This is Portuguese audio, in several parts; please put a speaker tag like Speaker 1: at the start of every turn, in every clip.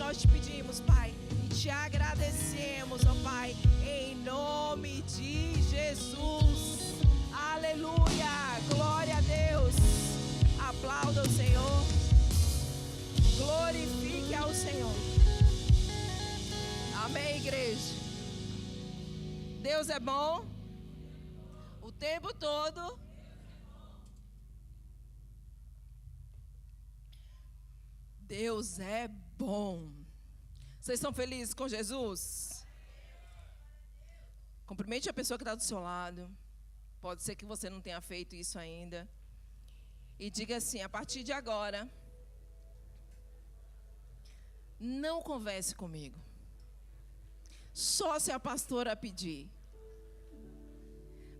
Speaker 1: nós te pedimos, Pai, e te agradecemos, ó Pai, em nome de Jesus. Aleluia, glória a Deus. Aplauda o Senhor, glorifique ao Senhor. Amém, igreja. Deus é bom o tempo todo. Deus é bom. Vocês estão felizes com Jesus? Cumprimente a pessoa que está do seu lado. Pode ser que você não tenha feito isso ainda. E diga assim: a partir de agora, não converse comigo. Só se a pastora pedir.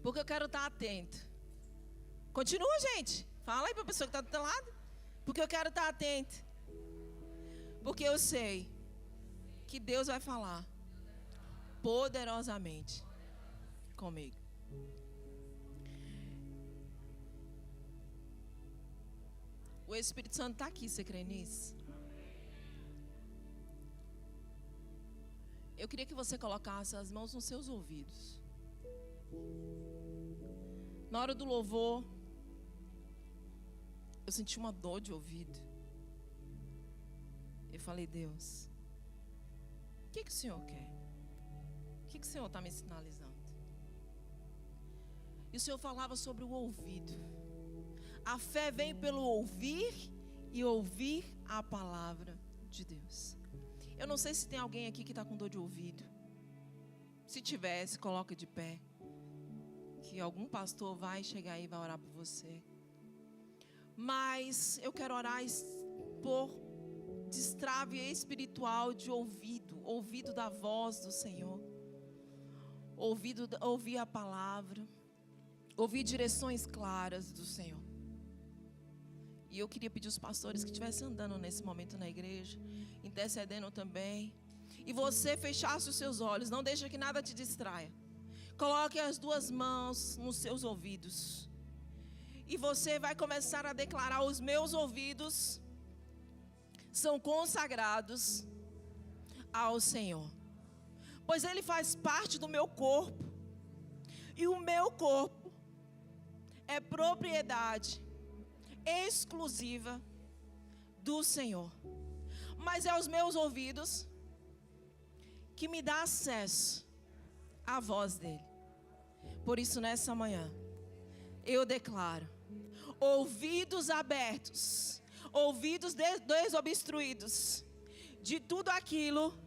Speaker 1: Porque eu quero estar atento. Continua, gente. Fala aí para a pessoa que está do teu lado. Porque eu quero estar atento. Porque eu sei que Deus vai falar poderosamente comigo. O Espírito Santo está aqui, você crê nisso? Eu queria que você colocasse as mãos nos seus ouvidos. Na hora do louvor, eu senti uma dor de ouvido. Eu falei: Deus, o que o Senhor quer? O que o Senhor está me sinalizando? E o Senhor falava sobre o ouvido. A fé vem pelo ouvir e ouvir a palavra de Deus. Eu não sei se tem alguém aqui que está com dor de ouvido. Se tiver, se coloca de pé. Que algum pastor vai chegar aí e vai orar por você. Mas eu quero orar por destrave espiritual de ouvido. Ouvido da voz do Senhor. Ouvir a palavra. Ouvir direções claras do Senhor. E eu queria pedir aos pastores que estivessem andando nesse momento na igreja, intercedendo também. E você fechasse os seus olhos, não deixe que nada te distraia. Coloque as duas mãos nos seus ouvidos. E você vai começar a declarar: os meus ouvidos são consagrados ao Senhor. Pois Ele faz parte do meu corpo. E o meu corpo é propriedade exclusiva do Senhor. Mas é os meus ouvidos que me dá acesso à voz dele. Por isso, nessa manhã, eu declaro: ouvidos abertos, ouvidos desobstruídos de tudo aquilo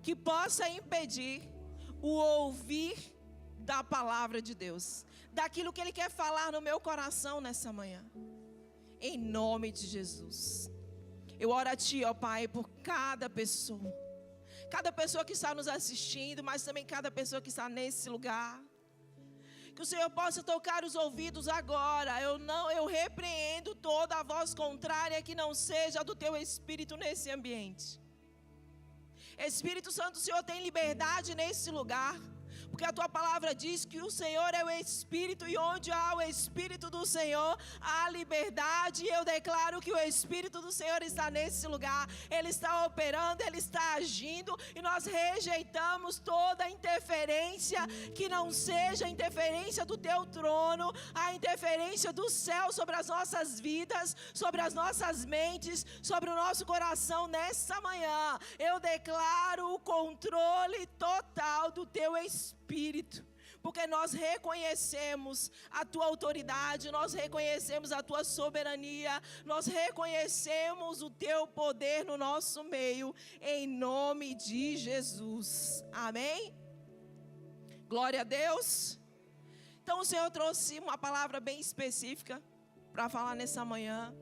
Speaker 1: que possa impedir o ouvir da palavra de Deus, daquilo que Ele quer falar no meu coração nessa manhã. Em nome de Jesus. Eu oro a Ti, ó Pai, por cada pessoa que está nos assistindo, mas também cada pessoa que está nesse lugar. Que o Senhor possa tocar os ouvidos agora. Eu repreendo toda a voz contrária que não seja do Teu Espírito nesse ambiente. Espírito Santo, o Senhor tem liberdade nesse lugar. Porque a Tua palavra diz que o Senhor é o Espírito, e onde há o Espírito do Senhor, há liberdade. E eu declaro que o Espírito do Senhor está nesse lugar. Ele está operando, Ele está agindo. E nós rejeitamos toda interferência que não seja a interferência do Teu trono, a interferência do céu sobre as nossas vidas, sobre as nossas mentes, sobre o nosso coração nessa manhã. Eu declaro o controle total do Teu Espírito. Porque nós reconhecemos a Tua autoridade, nós reconhecemos a Tua soberania, nós reconhecemos o Teu poder no nosso meio, em nome de Jesus. Amém? Glória a Deus. Então o Senhor trouxe uma palavra bem específica para falar nessa manhã.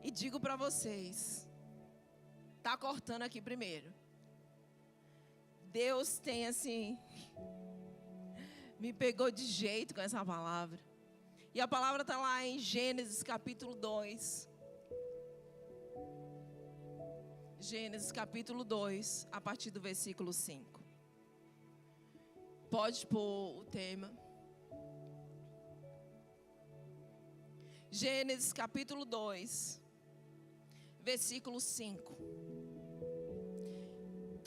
Speaker 1: E digo para vocês, tá cortando aqui primeiro. Deus tem assim... me pegou de jeito com essa palavra. E a palavra está lá em Gênesis capítulo 2. Gênesis capítulo 2, a partir do versículo 5. Pode pôr o tema. Gênesis capítulo 2, versículo 5.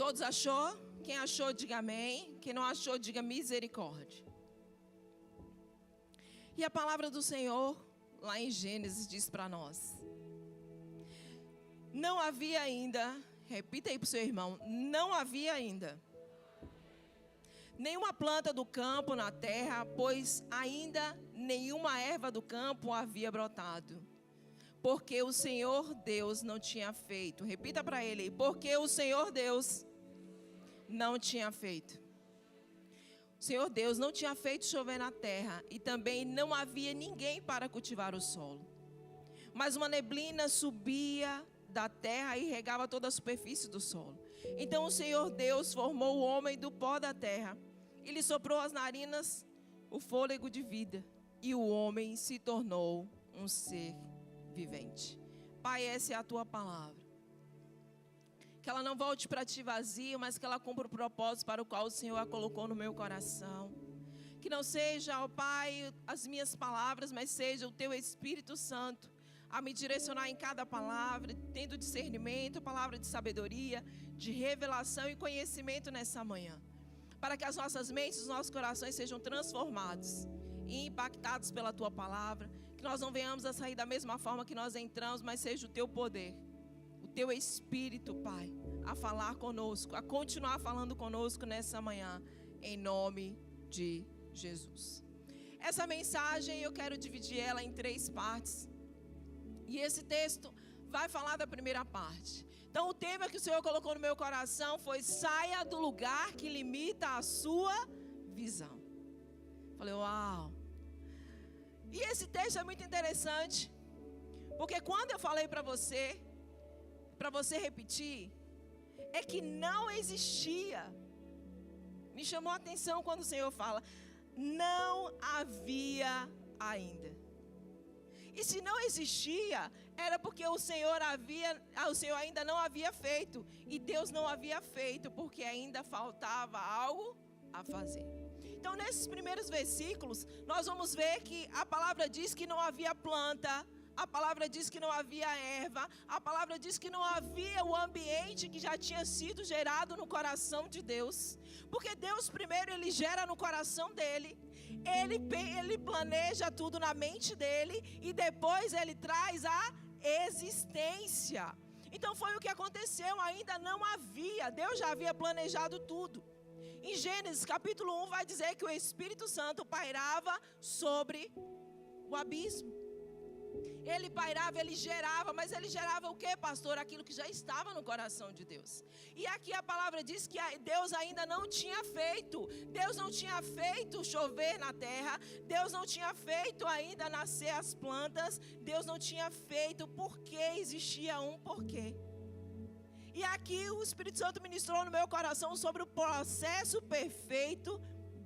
Speaker 1: Todos achou? Quem achou, diga amém. Quem não achou, diga misericórdia. E a palavra do Senhor, lá em Gênesis, diz para nós: não havia ainda, repita aí para o seu irmão, não havia ainda nenhuma planta do campo na terra, pois ainda nenhuma erva do campo havia brotado, porque o Senhor Deus não tinha feito. Repita para ele: porque o Senhor Deus não tinha feito. O Senhor Deus não tinha feito chover na terra, e também não havia ninguém para cultivar o solo. Mas uma neblina subia da terra e regava toda a superfície do solo. Então o Senhor Deus formou o homem do pó da terra, e lhe soprou às narinas o fôlego de vida, e o homem se tornou um ser vivente. Pai, essa é a tua palavra. Que ela não volte para ti vazia, mas que ela cumpra o propósito para o qual o Senhor a colocou no meu coração. Que não seja, ó Pai, as minhas palavras, mas seja o teu Espírito Santo a me direcionar em cada palavra, tendo discernimento, palavra de sabedoria, de revelação e conhecimento nessa manhã. Para que as nossas mentes, os nossos corações sejam transformados e impactados pela tua palavra. Que nós não venhamos a sair da mesma forma que nós entramos, mas seja o teu poder, o teu Espírito, Pai, a falar conosco, a continuar falando conosco nessa manhã, em nome de Jesus. Essa mensagem eu quero dividir ela em 3 partes. E esse texto vai falar da primeira parte. Então o tema que o Senhor colocou no meu coração foi: saia do lugar que limita a sua visão. Falei, uau. E esse texto é muito interessante, porque quando eu falei para você repetir, é que não existia. Me chamou a atenção quando o Senhor fala: não havia ainda. E se não existia, era porque o Senhor ainda não havia feito. E Deus não havia feito, porque ainda faltava algo a fazer. Então, nesses primeiros versículos, nós vamos ver que a palavra diz que não havia planta, a palavra diz que não havia erva, a palavra diz que não havia o ambiente que já tinha sido gerado no coração de Deus. Porque Deus primeiro ele gera no coração dele, ele planeja tudo na mente dele e depois ele traz a existência. Então foi o que aconteceu, ainda não havia, Deus já havia planejado tudo. Em Gênesis capítulo 1 vai dizer que o Espírito Santo pairava sobre o abismo. Ele pairava, ele gerava, mas ele gerava o que, pastor? Aquilo que já estava no coração de Deus. E aqui a palavra diz que Deus ainda não tinha feito. Deus não tinha feito chover na terra. Deus não tinha feito ainda nascer as plantas. Deus não tinha feito porque existia um porquê. E aqui o Espírito Santo ministrou no meu coração sobre o processo perfeito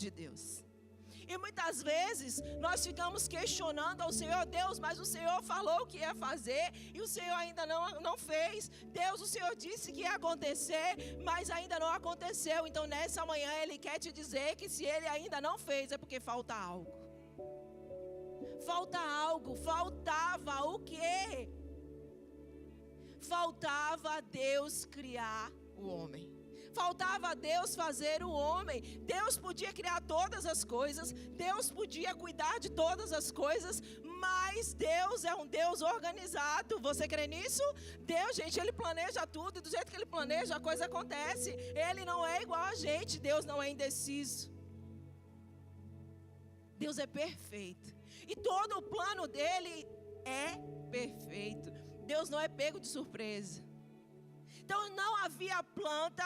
Speaker 1: de Deus. E muitas vezes nós ficamos questionando ao Senhor: Deus, mas o Senhor falou que ia fazer e o Senhor ainda não fez. Deus, o Senhor disse que ia acontecer, mas ainda não aconteceu. Então nessa manhã Ele quer te dizer que se Ele ainda não fez é porque falta algo. Falta algo, faltava o quê? Faltava Deus criar o homem. Faltava Deus fazer o homem. Deus podia criar todas as coisas, Deus podia cuidar de todas as coisas, mas Deus é um Deus organizado. Você crê nisso? Deus, gente, Ele planeja tudo e do jeito que Ele planeja a coisa acontece. Ele não é igual a gente, Deus não é indeciso. Deus é perfeito e todo o plano dele é perfeito. Deus não é pego de surpresa. Então não havia planta,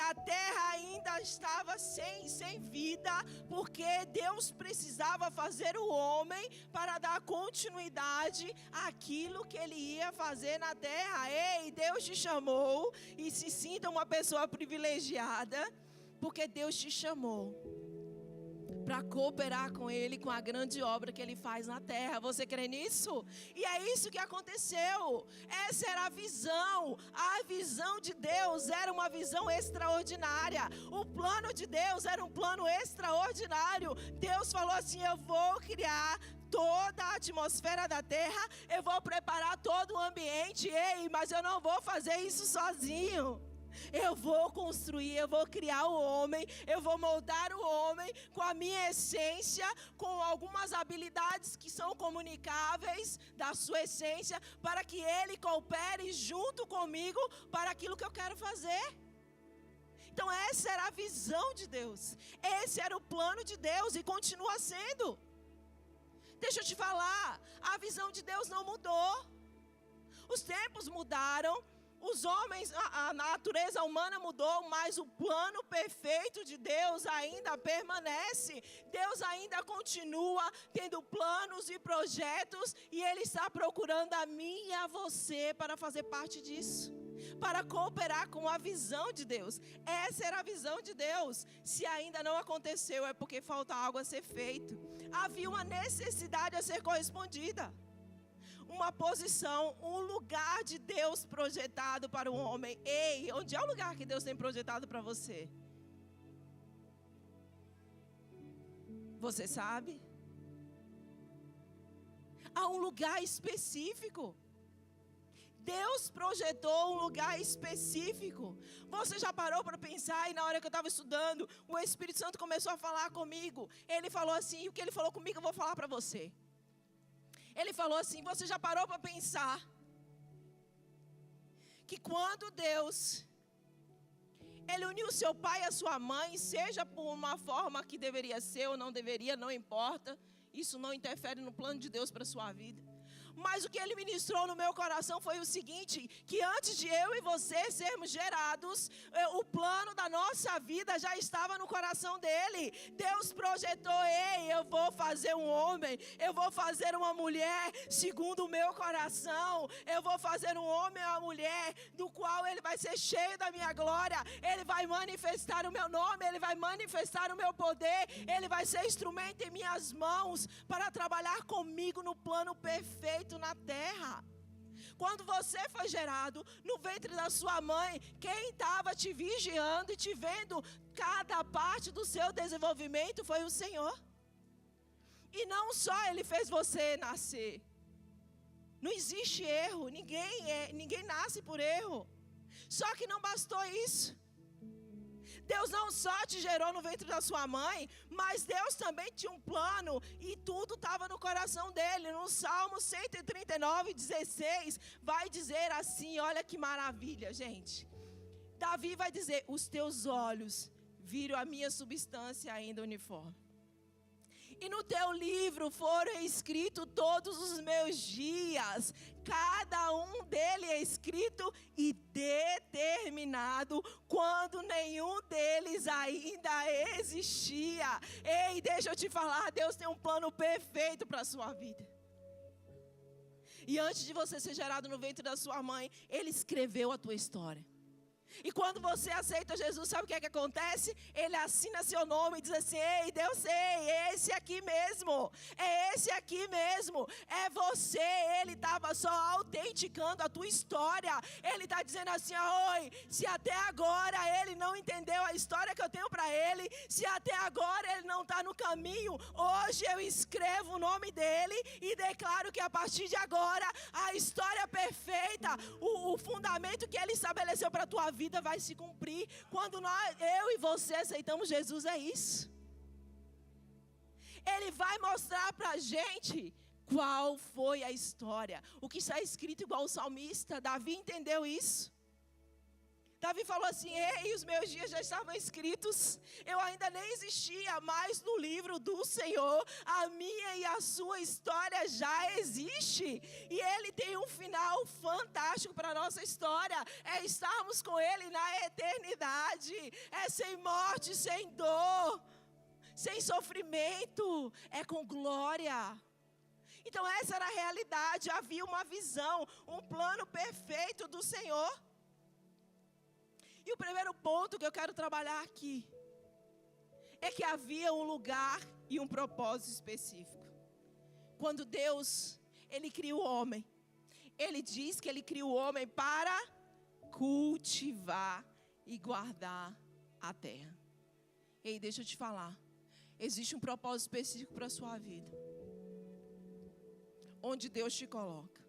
Speaker 1: a terra ainda estava sem vida, porque Deus precisava fazer o homem para dar continuidade àquilo que Ele ia fazer na terra. Ei, Deus te chamou, e se sinta uma pessoa privilegiada, porque Deus te chamou para cooperar com Ele, com a grande obra que Ele faz na terra. Você crê nisso? E é isso que aconteceu. Essa era a visão de Deus era uma visão extraordinária. O plano de Deus era um plano extraordinário. Deus falou assim: eu vou criar toda a atmosfera da terra, eu vou preparar todo o ambiente. Ei, mas eu não vou fazer isso sozinho. Eu vou construir, eu vou criar o homem, eu vou moldar o homem com a minha essência, com algumas habilidades que são comunicáveis da sua essência, para que ele coopere junto comigo para aquilo que eu quero fazer. Então essa era a visão de Deus, esse era o plano de Deus e continua sendo. Deixa eu te falar, a visão de Deus não mudou. Os tempos mudaram, os homens, a natureza humana mudou, mas o plano perfeito de Deus ainda permanece. Deus ainda continua tendo planos e projetos e Ele está procurando a mim e a você para fazer parte disso, para cooperar com a visão de Deus. Essa era a visão de Deus. Se ainda não aconteceu, é porque falta algo a ser feito. Havia uma necessidade a ser correspondida. Uma posição, um lugar de Deus projetado para o homem. Ei, onde é o lugar que Deus tem projetado para você? Você sabe? Há um lugar específico. Deus projetou um lugar específico. Você já parou para pensar? E na hora que eu estava estudando, o Espírito Santo começou a falar comigo. Ele falou assim, o que ele falou comigo eu vou falar para você. Ele falou assim, você já parou para pensar que quando Deus, Ele uniu seu pai e a sua mãe, seja por uma forma que deveria ser ou não deveria, não importa, isso não interfere no plano de Deus para a sua vida. Mas o que Ele ministrou no meu coração foi o seguinte, que antes de eu e você sermos gerados, o plano da nossa vida já estava no coração dEle. Deus projetou, ei, eu vou fazer um homem, eu vou fazer uma mulher segundo o meu coração, eu vou fazer um homem e uma mulher do qual ele vai ser cheio da minha glória, ele vai manifestar o meu nome, ele vai manifestar o meu poder, ele vai ser instrumento em minhas mãos para trabalhar comigo no plano perfeito na terra. Quando você foi gerado no ventre da sua mãe, quem estava te vigiando e te vendo cada parte do seu desenvolvimento foi o Senhor. E não só Ele fez você nascer. Não existe erro, ninguém nasce por erro. Só que não bastou isso. Deus não só te gerou no ventre da sua mãe, mas Deus também tinha um plano e tudo estava no coração dele. No Salmo 139, 16, vai dizer assim, olha que maravilha, gente. Davi vai dizer, os teus olhos viram a minha substância ainda uniforme. E no teu livro foram escritos todos os meus dias. Cada um dele é escrito e determinado quando nenhum deles ainda existia. Ei, deixa eu te falar, Deus tem um plano perfeito para a sua vida. E antes de você ser gerado no ventre da sua mãe, Ele escreveu a tua história. E quando você aceita Jesus, sabe o que é que acontece? Ele assina seu nome e diz assim, ei, Deus sei, esse aqui mesmo, é esse aqui mesmo, é você. Ele estava só autenticando a tua história. Ele está dizendo assim, oi, se até agora ele não entendeu a história que eu tenho para ele, se até agora ele não está no caminho, hoje eu escrevo o nome dele e declaro que a partir de agora, a história perfeita, o fundamento que ele estabeleceu para a tua vida vai se cumprir. Quando eu e você aceitamos Jesus, é isso. Ele vai mostrar pra gente qual foi a história. O que está escrito igual o salmista. Davi entendeu isso. Davi falou assim, ei, os meus dias já estavam escritos, eu ainda nem existia, mas no livro do Senhor, a minha e a sua história já existe. E Ele tem um final fantástico para a nossa história, é estarmos com Ele na eternidade, é sem morte, sem dor, sem sofrimento, é com glória. Então essa era a realidade, havia uma visão, um plano perfeito do Senhor. E o primeiro ponto que eu quero trabalhar aqui é que havia um lugar e um propósito específico. Quando Deus, Ele cria o homem, Ele diz que Ele cria o homem para cultivar e guardar a terra. Ei, deixa eu te falar, existe um propósito específico para a sua vida, onde Deus te coloca.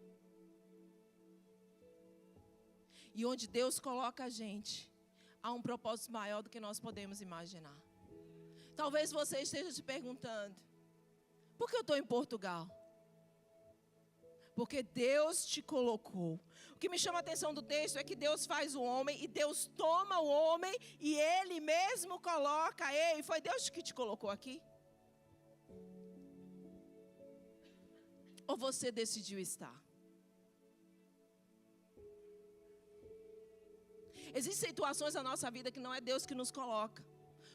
Speaker 1: E onde Deus coloca a gente, há um propósito maior do que nós podemos imaginar. Talvez você esteja se perguntando: por que eu estou em Portugal? Porque Deus te colocou. O que me chama a atenção do texto é que Deus faz o homem e Deus toma o homem e Ele mesmo coloca. Ei, foi Deus que te colocou aqui? Ou você decidiu estar? Existem situações na nossa vida que não é Deus que nos coloca.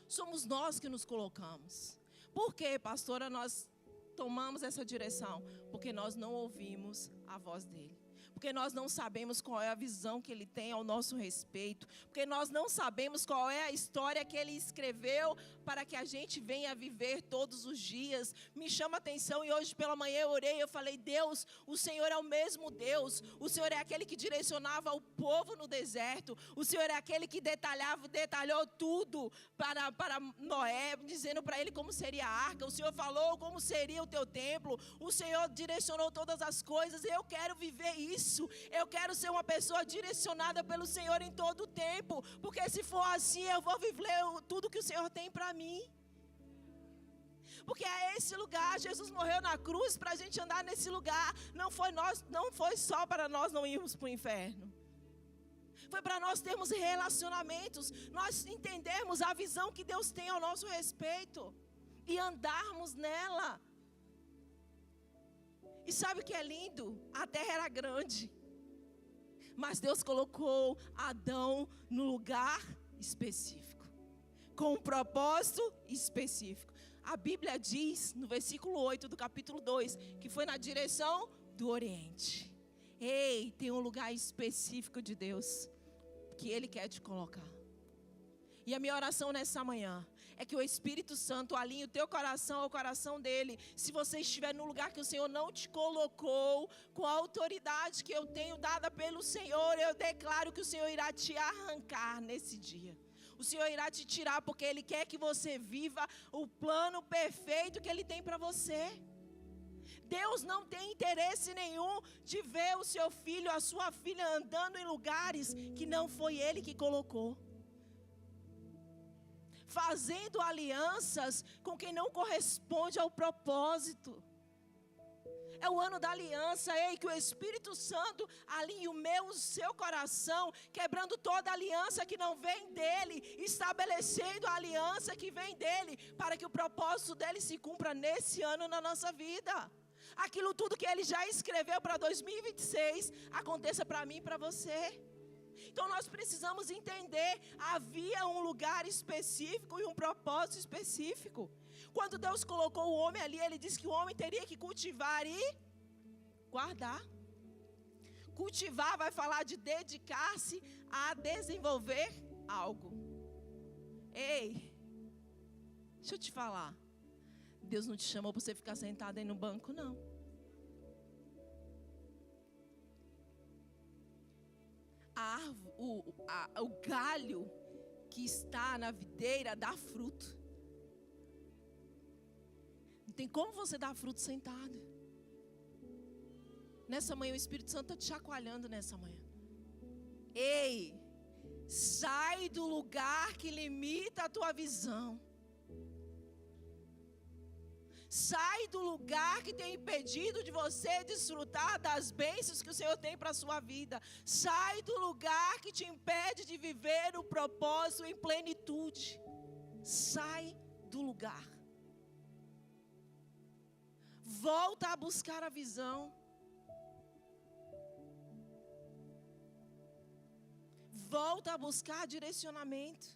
Speaker 1: Somos nós que nos colocamos. Por quê, pastora, nós tomamos essa direção? Porque nós não ouvimos a voz dele. Porque nós não sabemos qual é a visão que ele tem ao nosso respeito. Porque nós não sabemos qual é a história que ele escreveu para que a gente venha viver todos os dias. Me chama a atenção e hoje pela manhã eu orei, eu falei: Deus, o Senhor é o mesmo Deus. O Senhor é aquele que direcionava o povo no deserto. O Senhor é aquele que detalhou tudo para Noé, dizendo para ele como seria a arca. O Senhor falou como seria o teu templo. O Senhor direcionou todas as coisas. Eu quero viver isso. Eu quero ser uma pessoa direcionada pelo Senhor em todo o tempo. Porque se for assim, eu vou viver tudo que o Senhor tem para mim. Porque é esse lugar. Jesus morreu na cruz para a gente andar nesse lugar. Não foi só para nós não irmos para o inferno. Foi para nós termos relacionamentos. Nós entendermos a visão que Deus tem ao nosso respeito. E andarmos nela. E sabe o que é lindo? A terra era grande. Mas Deus colocou Adão no lugar específico. Com um propósito específico. A Bíblia diz, no versículo 8 do capítulo 2, que foi na direção do Oriente. Ei, tem um lugar específico de Deus que Ele quer te colocar. E a minha oração nessa manhã é que o Espírito Santo alinhe o teu coração ao coração dele. Se você estiver no lugar que o Senhor não te colocou, com a autoridade que eu tenho dada pelo Senhor, eu declaro que o Senhor irá te arrancar nesse dia. O Senhor irá te tirar porque Ele quer que você viva o plano perfeito que Ele tem para você. Deus não tem interesse nenhum de ver o seu filho, a sua filha andando em lugares que não foi Ele que colocou. Fazendo alianças com quem não corresponde ao propósito. É o ano da aliança, ei, que o Espírito Santo alinhe o meu, o seu coração, quebrando toda aliança que não vem dele, estabelecendo a aliança que vem dele, para que o propósito dele se cumpra nesse ano na nossa vida. Aquilo tudo que ele já escreveu para 2026, aconteça para mim e para você. Então nós precisamos entender, havia um lugar específico e um propósito específico. Quando Deus colocou o homem ali, Ele disse que o homem teria que cultivar e guardar. Cultivar vai falar de dedicar-se a desenvolver algo. Ei, deixa eu te falar. Deus não te chamou para você ficar sentado aí no banco, não. O galho que está na videira dá fruto. Não tem como você dar fruto sentado. Nessa manhã o Espírito Santo está te chacoalhando nessa manhã. Ei, sai do lugar que limita a tua visão. Sai do lugar que tem impedido de você desfrutar das bênçãos que o Senhor tem para a sua vida. Sai do lugar que te impede de viver o propósito em plenitude. Sai do lugar. Volta a buscar a visão. Volta a buscar direcionamento.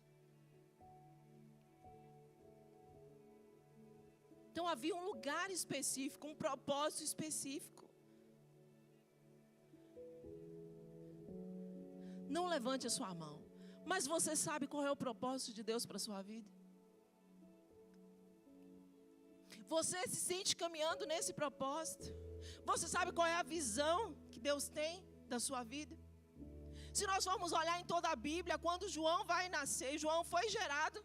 Speaker 1: Então havia um lugar específico, um propósito específico. Não levante a sua mão, mas você sabe qual é o propósito de Deus para a sua vida? Você se sente caminhando nesse propósito? Você sabe qual é a visão que Deus tem da sua vida? Se nós formos olhar em toda a Bíblia, quando João vai nascer, João foi gerado,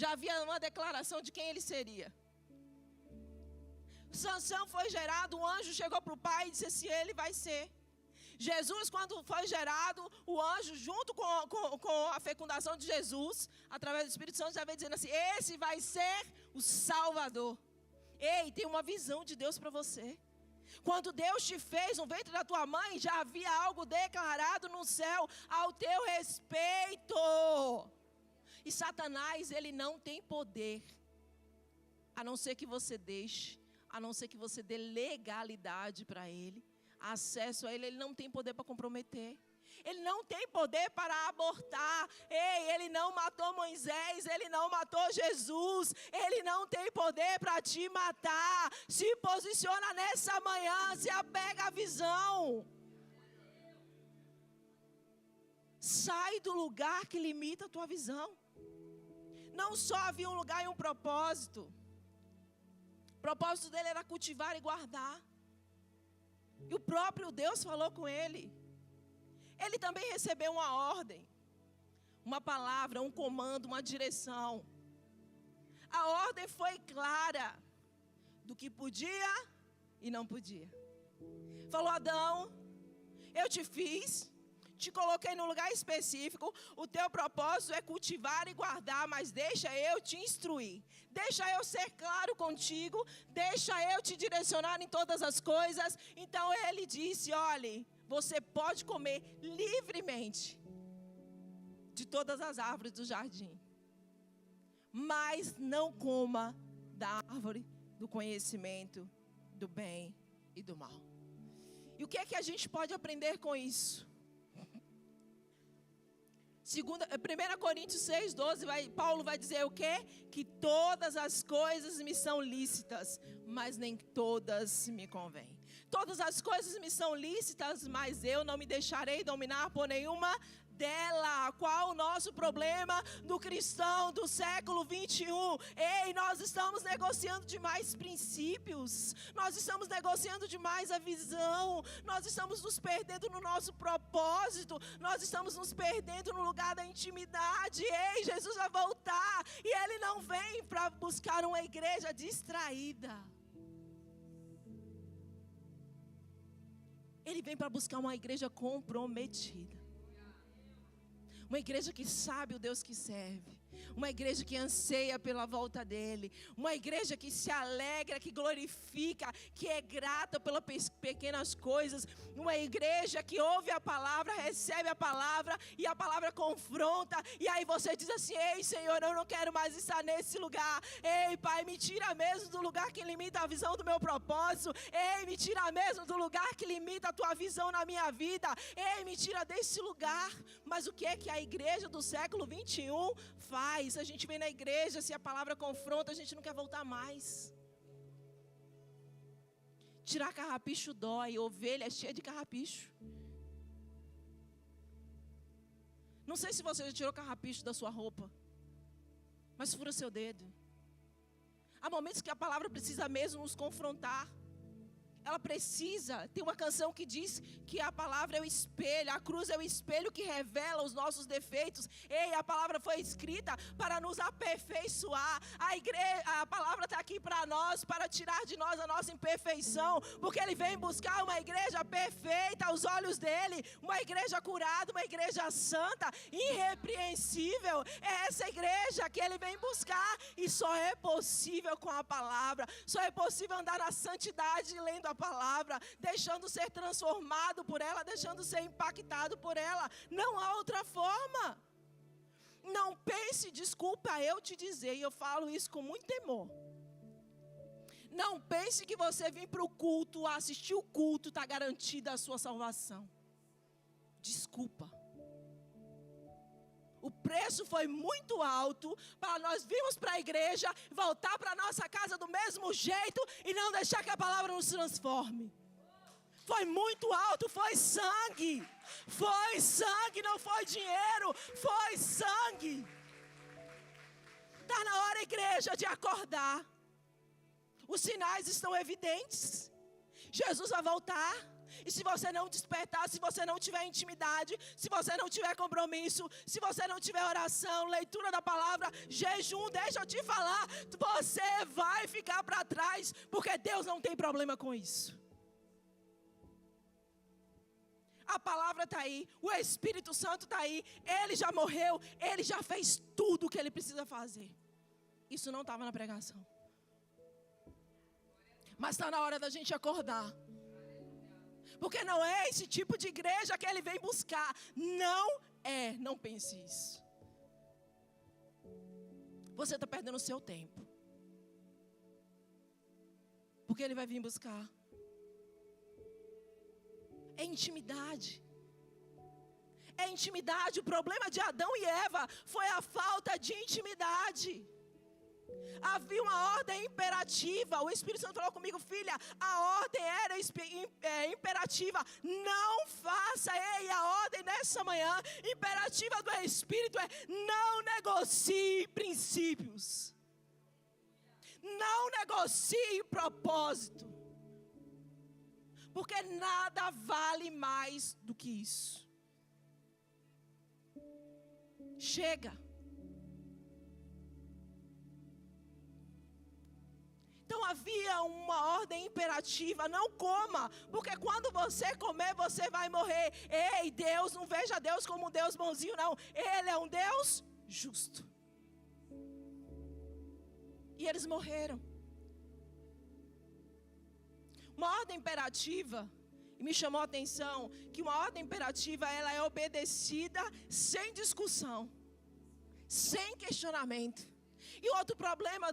Speaker 1: já havia uma declaração de quem ele seria. Sansão foi gerado, um anjo chegou para o pai e disse assim: ele vai ser. Jesus, quando foi gerado, o anjo, junto com a fecundação de Jesus, através do Espírito Santo, já veio dizendo assim: esse vai ser o Salvador. Ei, tem uma visão de Deus para você. Quando Deus te fez no ventre da tua mãe, já havia algo declarado no céu ao teu respeito. E Satanás, ele não tem poder, a não ser que você deixe, a não ser que você dê legalidade para ele, acesso a ele. Ele não tem poder para comprometer. Ele não tem poder para abortar. Ei, ele não matou Moisés, ele não matou Jesus. Ele não tem poder para te matar. Se posiciona nessa manhã, se apega à visão. Sai do lugar que limita a tua visão. Não só havia um lugar e um propósito. O propósito dele era cultivar e guardar. E o próprio Deus falou com ele. Ele também recebeu uma ordem, uma palavra, um comando, uma direção. A ordem foi clara do que podia e não podia. Falou: Adão, eu te fiz, te coloquei num lugar específico. O teu propósito é cultivar e guardar, mas deixa eu te instruir. Deixa eu ser claro contigo. Deixa eu te direcionar em todas as coisas. Então ele disse: olhe, você pode comer livremente de todas as árvores do jardim, mas não coma da árvore do conhecimento do bem e do mal. E o que é que a gente pode aprender com isso? 1 Coríntios 6:12, Paulo vai dizer o quê? Que todas as coisas me são lícitas, mas nem todas me convêm. Todas as coisas me são lícitas, mas eu não me deixarei dominar por nenhuma dela. Qual o nosso problema do cristão do século 21? Ei, nós estamos negociando demais princípios, nós estamos negociando demais a visão, nós estamos nos perdendo no nosso propósito, nós estamos nos perdendo no lugar da intimidade. Ei, Jesus vai voltar e Ele não vem para buscar uma igreja distraída. Ele vem para buscar uma igreja comprometida. Uma igreja que sabe o Deus que serve. Uma igreja que anseia pela volta dele. Uma igreja que se alegra, que glorifica, que é grata pelas pequenas coisas. Uma igreja que ouve a palavra, recebe a palavra e a palavra confronta. E aí você diz assim: ei, Senhor, eu não quero mais estar nesse lugar. Ei, Pai, me tira mesmo do lugar que limita a visão do meu propósito. Ei, me tira mesmo do lugar que limita a tua visão na minha vida. Ei, me tira desse lugar. Mas o que é que a igreja do século 21 faz? A gente vem na igreja, se a palavra confronta, a gente não quer voltar mais. Tirar carrapicho dói, ovelha é cheia de carrapicho. Não sei se você já tirou carrapicho da sua roupa, mas fura seu dedo. Há momentos que a palavra precisa mesmo nos confrontar. Ela precisa. Tem uma canção que diz que a palavra é o espelho, a cruz é o espelho que revela os nossos defeitos. Ei, a palavra foi escrita para nos aperfeiçoar. A palavra está aqui para nós, para tirar de nós a nossa imperfeição, porque Ele vem buscar uma igreja perfeita aos olhos dEle, uma igreja curada, uma igreja santa, irrepreensível. É essa igreja que Ele vem buscar, e só é possível com a palavra. Só é possível andar na santidade lendo a palavra, deixando ser transformado por ela, deixando ser impactado por ela. Não há outra forma. Não pense, desculpa eu te dizer, e eu falo isso com muito temor. Não pense que você vir para o culto, assistir o culto, está garantida a sua salvação. Desculpa. O preço foi muito alto para nós virmos para a igreja, voltar para a nossa casa do mesmo jeito e não deixar que a palavra nos transforme. Foi muito alto, foi sangue. Foi sangue, não foi dinheiro, foi sangue. Está na hora, igreja, de acordar. Os sinais estão evidentes. Jesus vai voltar. E se você não despertar, se você não tiver intimidade, se você não tiver compromisso, se você não tiver oração, leitura da palavra, jejum, deixa eu te falar, você vai ficar para trás, porque Deus não tem problema com isso. A palavra está aí, o Espírito Santo está aí, ele já morreu, ele já fez tudo o que ele precisa fazer. Isso não estava na pregação. Mas está na hora da gente acordar. Porque não é esse tipo de igreja que ele vem buscar. Não é, não pense isso. Você está perdendo o seu tempo. Porque ele vai vir buscar. É intimidade. É intimidade. O problema de Adão e Eva foi a falta de intimidade. Havia uma ordem imperativa. O Espírito Santo falou comigo, filha, a ordem era imperativa. Não faça. Ei, a ordem nessa manhã imperativa do Espírito é: não negocie princípios. Não negocie propósito. Porque nada vale mais do que isso. Chega. Então havia uma ordem imperativa: não coma, porque quando você comer, você vai morrer. Ei, Deus, não veja Deus como um Deus bonzinho, não. Ele é um Deus justo. E eles morreram. Uma ordem imperativa, e me chamou a atenção, que uma ordem imperativa, ela é obedecida sem discussão, sem questionamento. E outro problema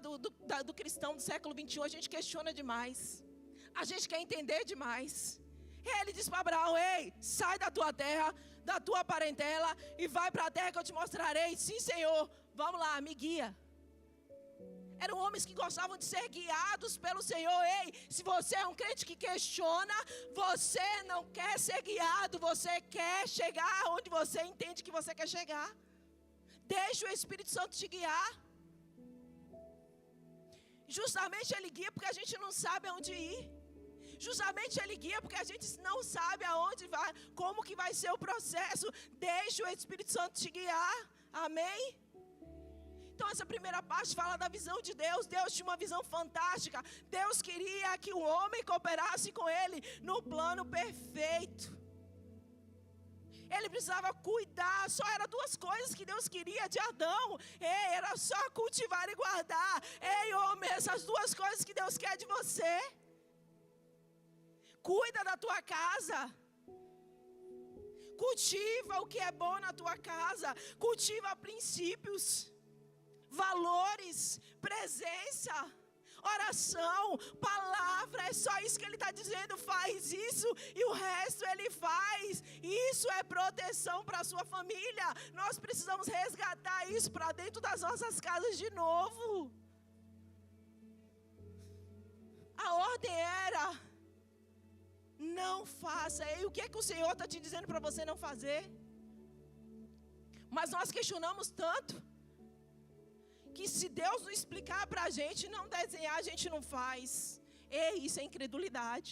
Speaker 1: do cristão do século 21, a gente questiona demais. A gente quer entender demais. Ele diz para Abraão: ei, sai da tua terra, da tua parentela e vai para a terra que eu te mostrarei. Sim, Senhor, vamos lá, me guia. Eram homens que gostavam de ser guiados pelo Senhor. Ei, se você é um crente que questiona, você não quer ser guiado, você quer chegar onde você entende que você quer chegar. Deixa o Espírito Santo te guiar. Justamente ele guia porque a gente não sabe aonde ir. Justamente ele guia porque a gente não sabe aonde vai, como que vai ser o processo. Deixa o Espírito Santo te guiar. Amém? Então essa primeira parte fala da visão de Deus. Deus tinha uma visão fantástica. Deus queria que o homem cooperasse com ele no plano perfeito. Ele precisava cuidar. Só eram duas coisas que Deus queria de Adão. Ei, era só cultivar e guardar. Ei, homem, essas duas coisas que Deus quer de você. Cuida da tua casa. Cultiva o que é bom na tua casa. Cultiva princípios, valores, presença, oração, palavra. É só isso que ele está dizendo. Faz isso e o resto ele faz. Isso é proteção para a sua família. Nós precisamos resgatar isso para dentro das nossas casas de novo. A ordem era: não faça. E o que é que o Senhor está te dizendo para você não fazer? Mas nós questionamos tanto, que se Deus não explicar para a gente, não desenhar, a gente não faz. Ei, isso é incredulidade.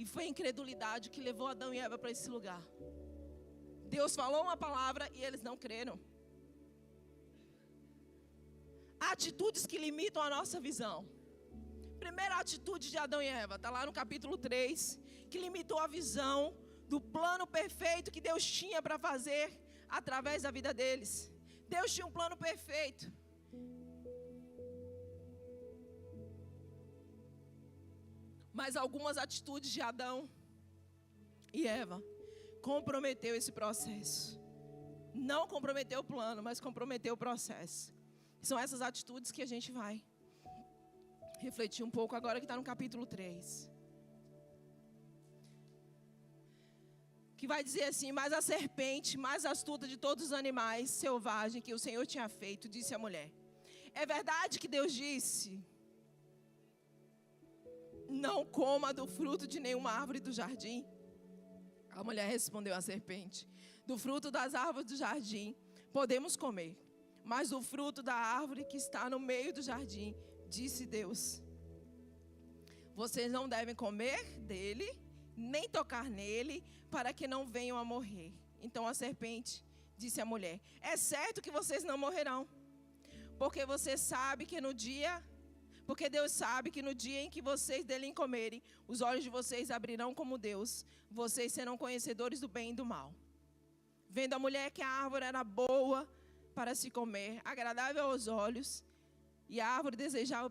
Speaker 1: E foi a incredulidade que levou Adão e Eva para esse lugar. Deus falou uma palavra e eles não creram. Atitudes que limitam a nossa visão. Primeira atitude de Adão e Eva, está lá no capítulo 3, que limitou a visão do plano perfeito que Deus tinha para fazer através da vida deles. Deus tinha um plano perfeito. Mas algumas atitudes de Adão e Eva comprometeu esse processo. Não comprometeu o plano, mas comprometeu o processo. São essas atitudes que a gente vai refletir um pouco agora, que está no capítulo 3. Que vai dizer assim: mas a serpente, mais astuta de todos os animais selvagens que o Senhor tinha feito, disse à mulher: é verdade que Deus disse: não coma do fruto de nenhuma árvore do jardim? A mulher respondeu à serpente: do fruto das árvores do jardim podemos comer, mas do fruto da árvore que está no meio do jardim, disse Deus: vocês não devem comer dele, nem tocar nele, para que não venham a morrer. Então a serpente disse à mulher: é certo que vocês não morrerão, porque você sabe que Porque Deus sabe que no dia em que vocês dele comerem, os olhos de vocês abrirão como Deus. Vocês serão conhecedores do bem e do mal. Vendo a mulher que a árvore era boa para se comer, agradável aos olhos, e a árvore desejável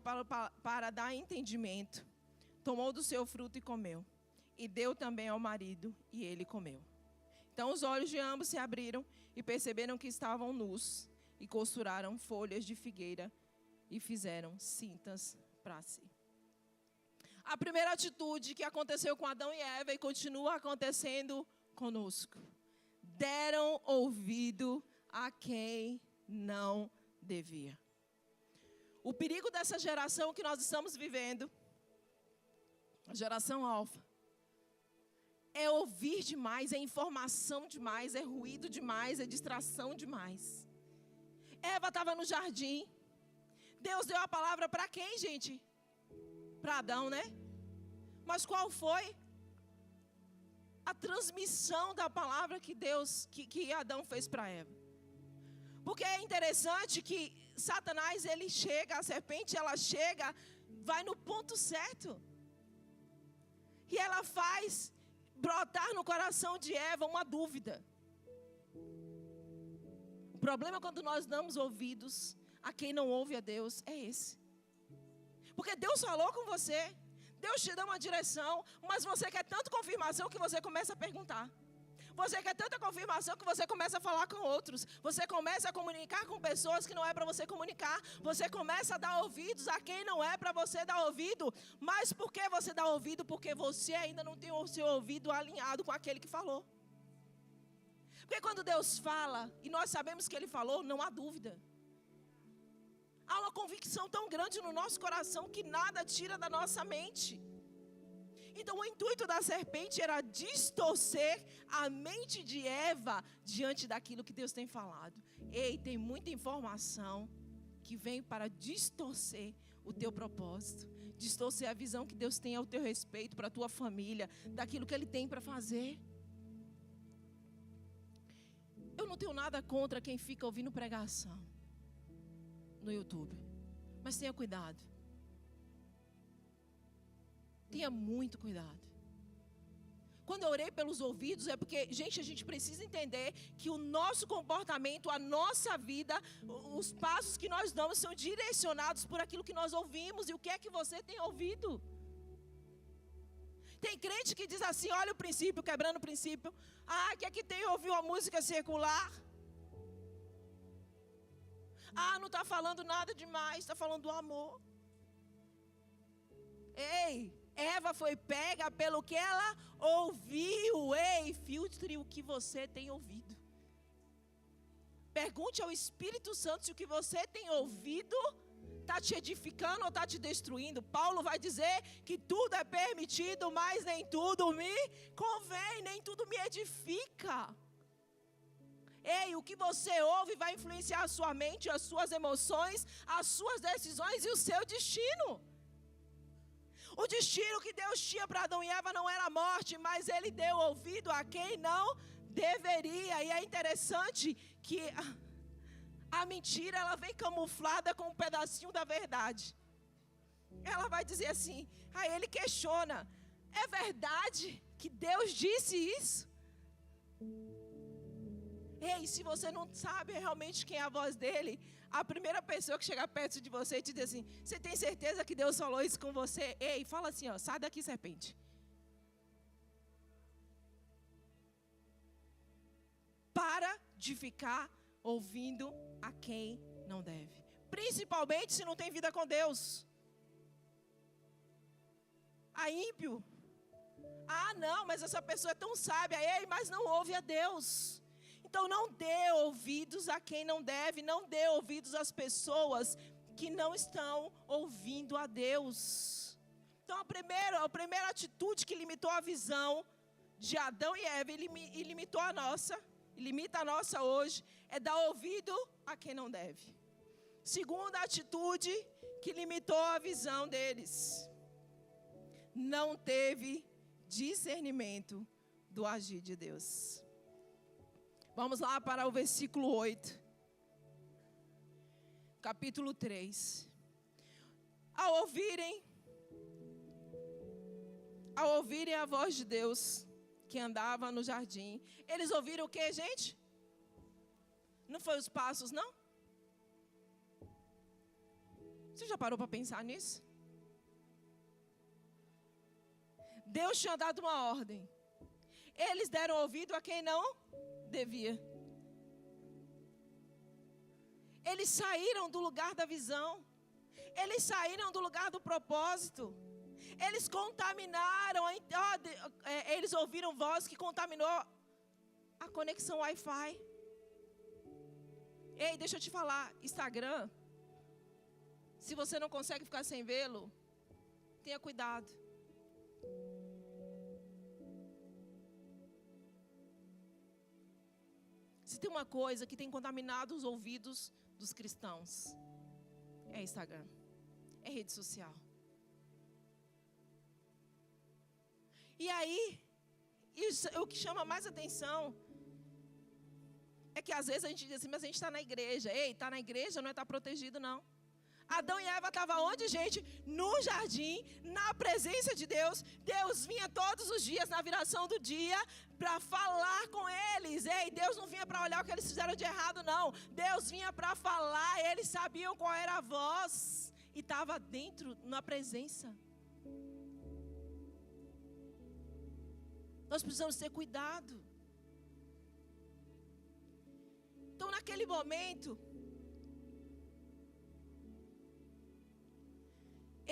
Speaker 1: para dar entendimento, tomou do seu fruto e comeu. E deu também ao marido, e ele comeu. Então os olhos de ambos se abriram e perceberam que estavam nus, e costuraram folhas de figueira e fizeram cintas para si. A primeira atitude que aconteceu com Adão e Eva e continua acontecendo conosco. Deram ouvido a quem não devia. O perigo dessa geração que nós estamos vivendo, a geração alfa, é ouvir demais, é informação demais, é ruído demais, é distração demais. Eva estava no jardim. Deus deu a palavra para quem, gente? Para Adão, né? Mas qual foi a transmissão da palavra que Adão fez para Eva? Porque é interessante que Satanás, ele chega, a serpente, ela chega, vai no ponto certo. E ela faz brotar no coração de Eva uma dúvida. O problema quando nós damos ouvidos a quem não ouve a Deus é esse. Porque Deus falou com você, Deus te dá uma direção, mas você quer tanto confirmação que você começa a perguntar. Você quer tanta confirmação que você começa a falar com outros. Você começa a comunicar com pessoas que não é para você comunicar. Você começa a dar ouvidos a quem não é para você dar ouvido. Mas por que você dá ouvido? Porque você ainda não tem o seu ouvido alinhado com aquele que falou. Porque quando Deus fala, e nós sabemos que Ele falou, não há dúvida. Há uma convicção tão grande no nosso coração que nada tira da nossa mente. Então o intuito da serpente era distorcer a mente de Eva diante daquilo que Deus tem falado. Ei, tem muita informação que vem para distorcer o teu propósito, distorcer a visão que Deus tem ao teu respeito, para a tua família, daquilo que Ele tem para fazer. Eu não tenho nada contra quem fica ouvindo pregação no YouTube, mas tenha cuidado. Tenha muito cuidado. Quando eu orei pelos ouvidos, é porque, gente, a gente precisa entender que o nosso comportamento, a nossa vida, os passos que nós damos são direcionados por aquilo que nós ouvimos. E o que é que você tem ouvido? Tem crente que diz assim, olha o princípio, quebrando o princípio. Ah, que é que tem ouvir uma música secular? Ah, não está falando nada demais, está falando do amor. Ei, Eva foi pega pelo que ela ouviu. Ei, filtre o que você tem ouvido. Pergunte ao Espírito Santo se o que você tem ouvido está te edificando ou está te destruindo. Paulo vai dizer que tudo é permitido, mas nem tudo me convém, nem tudo me edifica. Ei, o que você ouve vai influenciar a sua mente, as suas emoções, as suas decisões e o seu destino. O destino que Deus tinha para Adão e Eva não era a morte, mas Ele deu ouvido a quem não deveria. E é interessante que a mentira, ela vem camuflada com um pedacinho da verdade. Ela vai dizer assim, aí ele questiona, é verdade que Deus disse isso? Ei, se você não sabe realmente quem é a voz dele, a primeira pessoa que chegar perto de você e te diz assim, você tem certeza que Deus falou isso com você? Ei, fala assim, ó, sai daqui, serpente. Para de ficar ouvindo a quem não deve. Principalmente se não tem vida com Deus. A ímpio. Ah, não, mas essa pessoa é tão sábia. Ei, mas não ouve a Deus. Então não dê ouvidos a quem não deve. Não dê ouvidos às pessoas que não estão ouvindo a Deus. Então a primeira atitude que limitou a visão de Adão e Eva, e limitou a nossa, limita a nossa hoje, é dar ouvido a quem não deve. Segunda atitude que limitou a visão deles, não teve discernimento do agir de Deus. Vamos lá para o versículo 8, capítulo 3. Ao ouvirem a voz de Deus que andava no jardim, eles ouviram o que, gente? Não foi os passos, não? Você já parou para pensar nisso? Deus tinha dado uma ordem. Eles deram ouvido a quem não devia. Eles saíram do lugar da visão. Eles saíram do lugar do propósito. Eles contaminaram. Eles ouviram voz que contaminou a conexão Wi-Fi. Ei, deixa eu te falar. Instagram. Se você não consegue ficar sem vê-lo, tenha cuidado. Se tem uma coisa que tem contaminado os ouvidos dos cristãos, é Instagram, é rede social. E aí, o que chama mais atenção é que às vezes a gente diz assim, mas a gente está na igreja. Ei, está na igreja não é estar protegido, não. Adão e Eva estavam onde, gente? No jardim, na presença de Deus. Deus vinha todos os dias, na viração do dia, para falar com eles. Ei, Deus não vinha para olhar o que eles fizeram de errado, não. Deus vinha para falar, eles sabiam qual era a voz. E estava dentro, na presença. Nós precisamos ter cuidado. Então, naquele momento,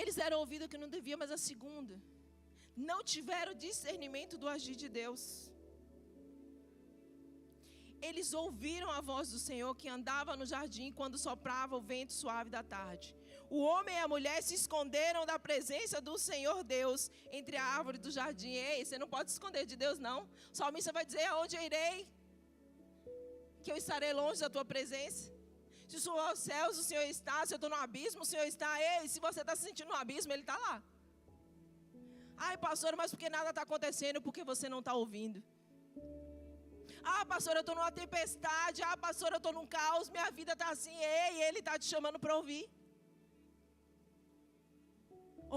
Speaker 1: eles deram ouvido que não devia, mas a segunda, não tiveram discernimento do agir de Deus. Eles ouviram a voz do Senhor que andava no jardim quando soprava o vento suave da tarde. O homem e a mulher se esconderam da presença do Senhor Deus entre a árvore do jardim. Ei, você não pode se esconder de Deus, não. O salmista vai dizer, aonde eu irei? Que eu estarei longe da tua presença. Se sou aos céus, o Senhor está. Se eu estou no abismo, o Senhor está. Ei, se você está se sentindo no abismo, Ele está lá. Ai, pastor, mas porque nada está acontecendo? Porque você não está ouvindo. Ah, pastor, eu estou numa tempestade. Ah, pastor, eu estou num caos. Minha vida está assim. Ei, Ele está te chamando para ouvir.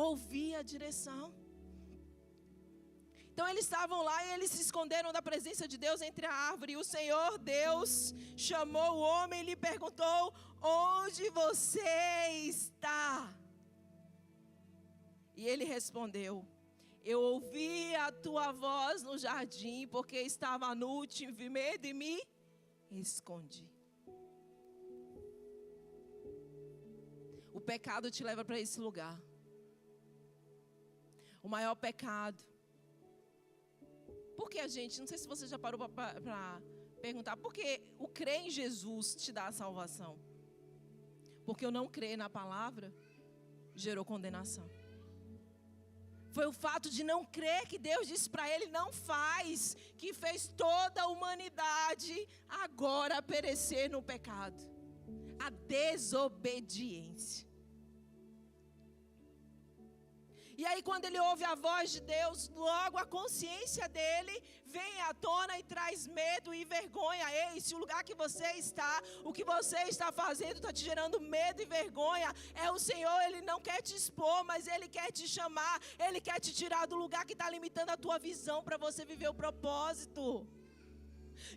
Speaker 1: Ouvir a direção. Então eles estavam lá e eles se esconderam da presença de Deus entre a árvore. E o Senhor Deus chamou o homem e lhe perguntou, onde você está? E ele respondeu, eu ouvi a tua voz no jardim, porque estava nu, tive medo e me escondi. O pecado te leva para esse lugar. O maior pecado. Porque a gente, não sei se você já parou para perguntar, por que o crer em Jesus te dá a salvação? Porque eu não crer na palavra gerou condenação. Foi o fato de não crer que Deus disse para ele, não faz, que fez toda a humanidade agora perecer no pecado. A desobediência. E aí quando ele ouve a voz de Deus, logo a consciência dele vem à tona e traz medo e vergonha. Ei, se o lugar que você está, o que você está fazendo está te gerando medo e vergonha, é o Senhor, Ele não quer te expor, mas Ele quer te chamar, Ele quer te tirar do lugar que está limitando a tua visão para você viver o propósito.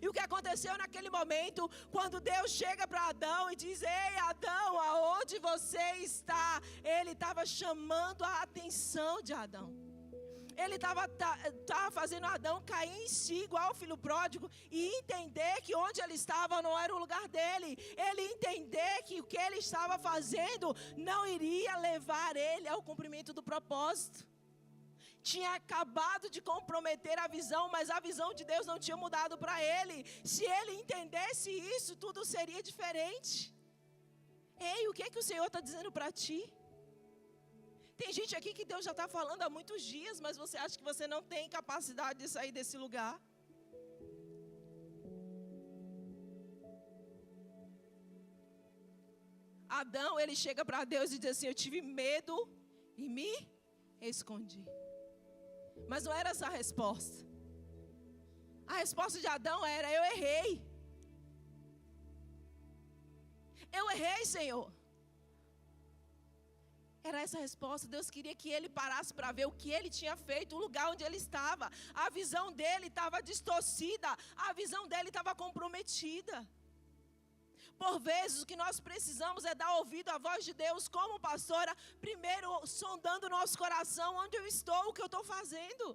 Speaker 1: E o que aconteceu naquele momento, quando Deus chega para Adão e diz, ei Adão, aonde você está? Ele estava chamando a atenção de Adão. Ele estava fazendo Adão cair em si, igual o filho pródigo, e entender que onde ele estava não era o lugar dele. Ele entender que o que ele estava fazendo não iria levar ele ao cumprimento do propósito. Tinha acabado de comprometer a visão, mas a visão de Deus não tinha mudado para ele. Se ele entendesse isso, tudo seria diferente. Ei, o que é que o Senhor está dizendo para ti? Tem gente aqui que Deus já está falando há muitos dias, mas você acha que você não tem capacidade de sair desse lugar? Adão, ele chega para Deus e diz assim, eu tive medo e me escondi. Mas não era essa a resposta. A resposta de Adão era, eu errei. Eu errei, Senhor. Era essa a resposta. Deus queria que ele parasse para ver o que ele tinha feito, o lugar onde ele estava. A visão dele estava distorcida, a visão dele estava comprometida. Por vezes o que nós precisamos é dar ouvido à voz de Deus como pastora, primeiro sondando o nosso coração, onde eu estou, o que eu estou fazendo.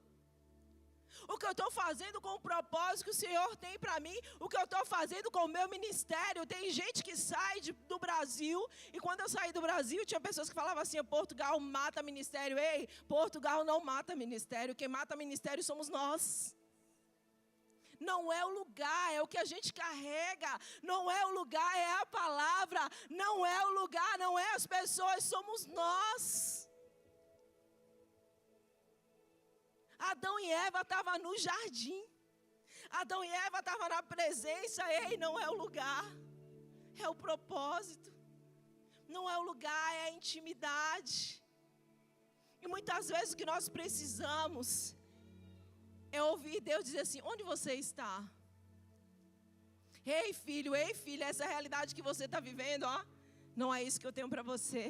Speaker 1: O que eu estou fazendo com o propósito que o Senhor tem para mim, o que eu estou fazendo com o meu ministério. Tem gente que sai do Brasil, e quando eu saí do Brasil, tinha pessoas que falavam assim: Portugal mata ministério. Ei, Portugal não mata ministério, quem mata ministério somos nós. Não é o lugar, é o que a gente carrega. Não é o lugar, é a palavra. Não é o lugar, não é as pessoas, somos nós. Adão e Eva estavam no jardim. Adão e Eva estavam na presença. Ei, não é o lugar, é o propósito. Não é o lugar, é a intimidade. E muitas vezes o que nós precisamos é ouvir Deus dizer assim: onde você está? Ei, filha, essa é a realidade que você está vivendo, ó. Não é isso que eu tenho para você.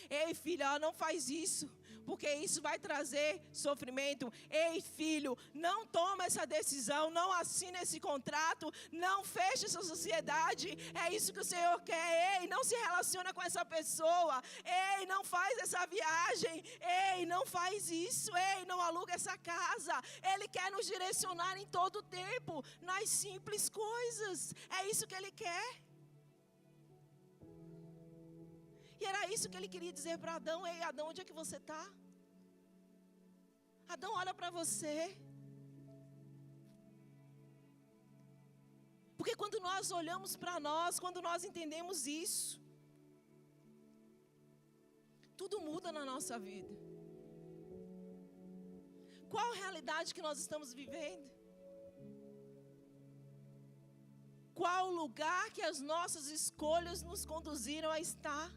Speaker 1: Ei, filha, não faz isso, porque isso vai trazer sofrimento. Ei, filho, não toma essa decisão, não assina esse contrato, não feche essa sociedade. É isso que o Senhor quer. Ei, não se relaciona com essa pessoa. Ei, não faz essa viagem. Ei, não faz isso. Ei, não aluga essa casa. Ele quer nos direcionar em todo o tempo, nas simples coisas. É isso que Ele quer. E era isso que ele queria dizer para Adão. Ei, Adão, onde é que você está? Adão, olha para você. Porque quando nós olhamos para nós, quando nós entendemos isso, tudo muda na nossa vida. Qual a realidade que nós estamos vivendo? Qual o lugar que as nossas escolhas nos conduziram a estar?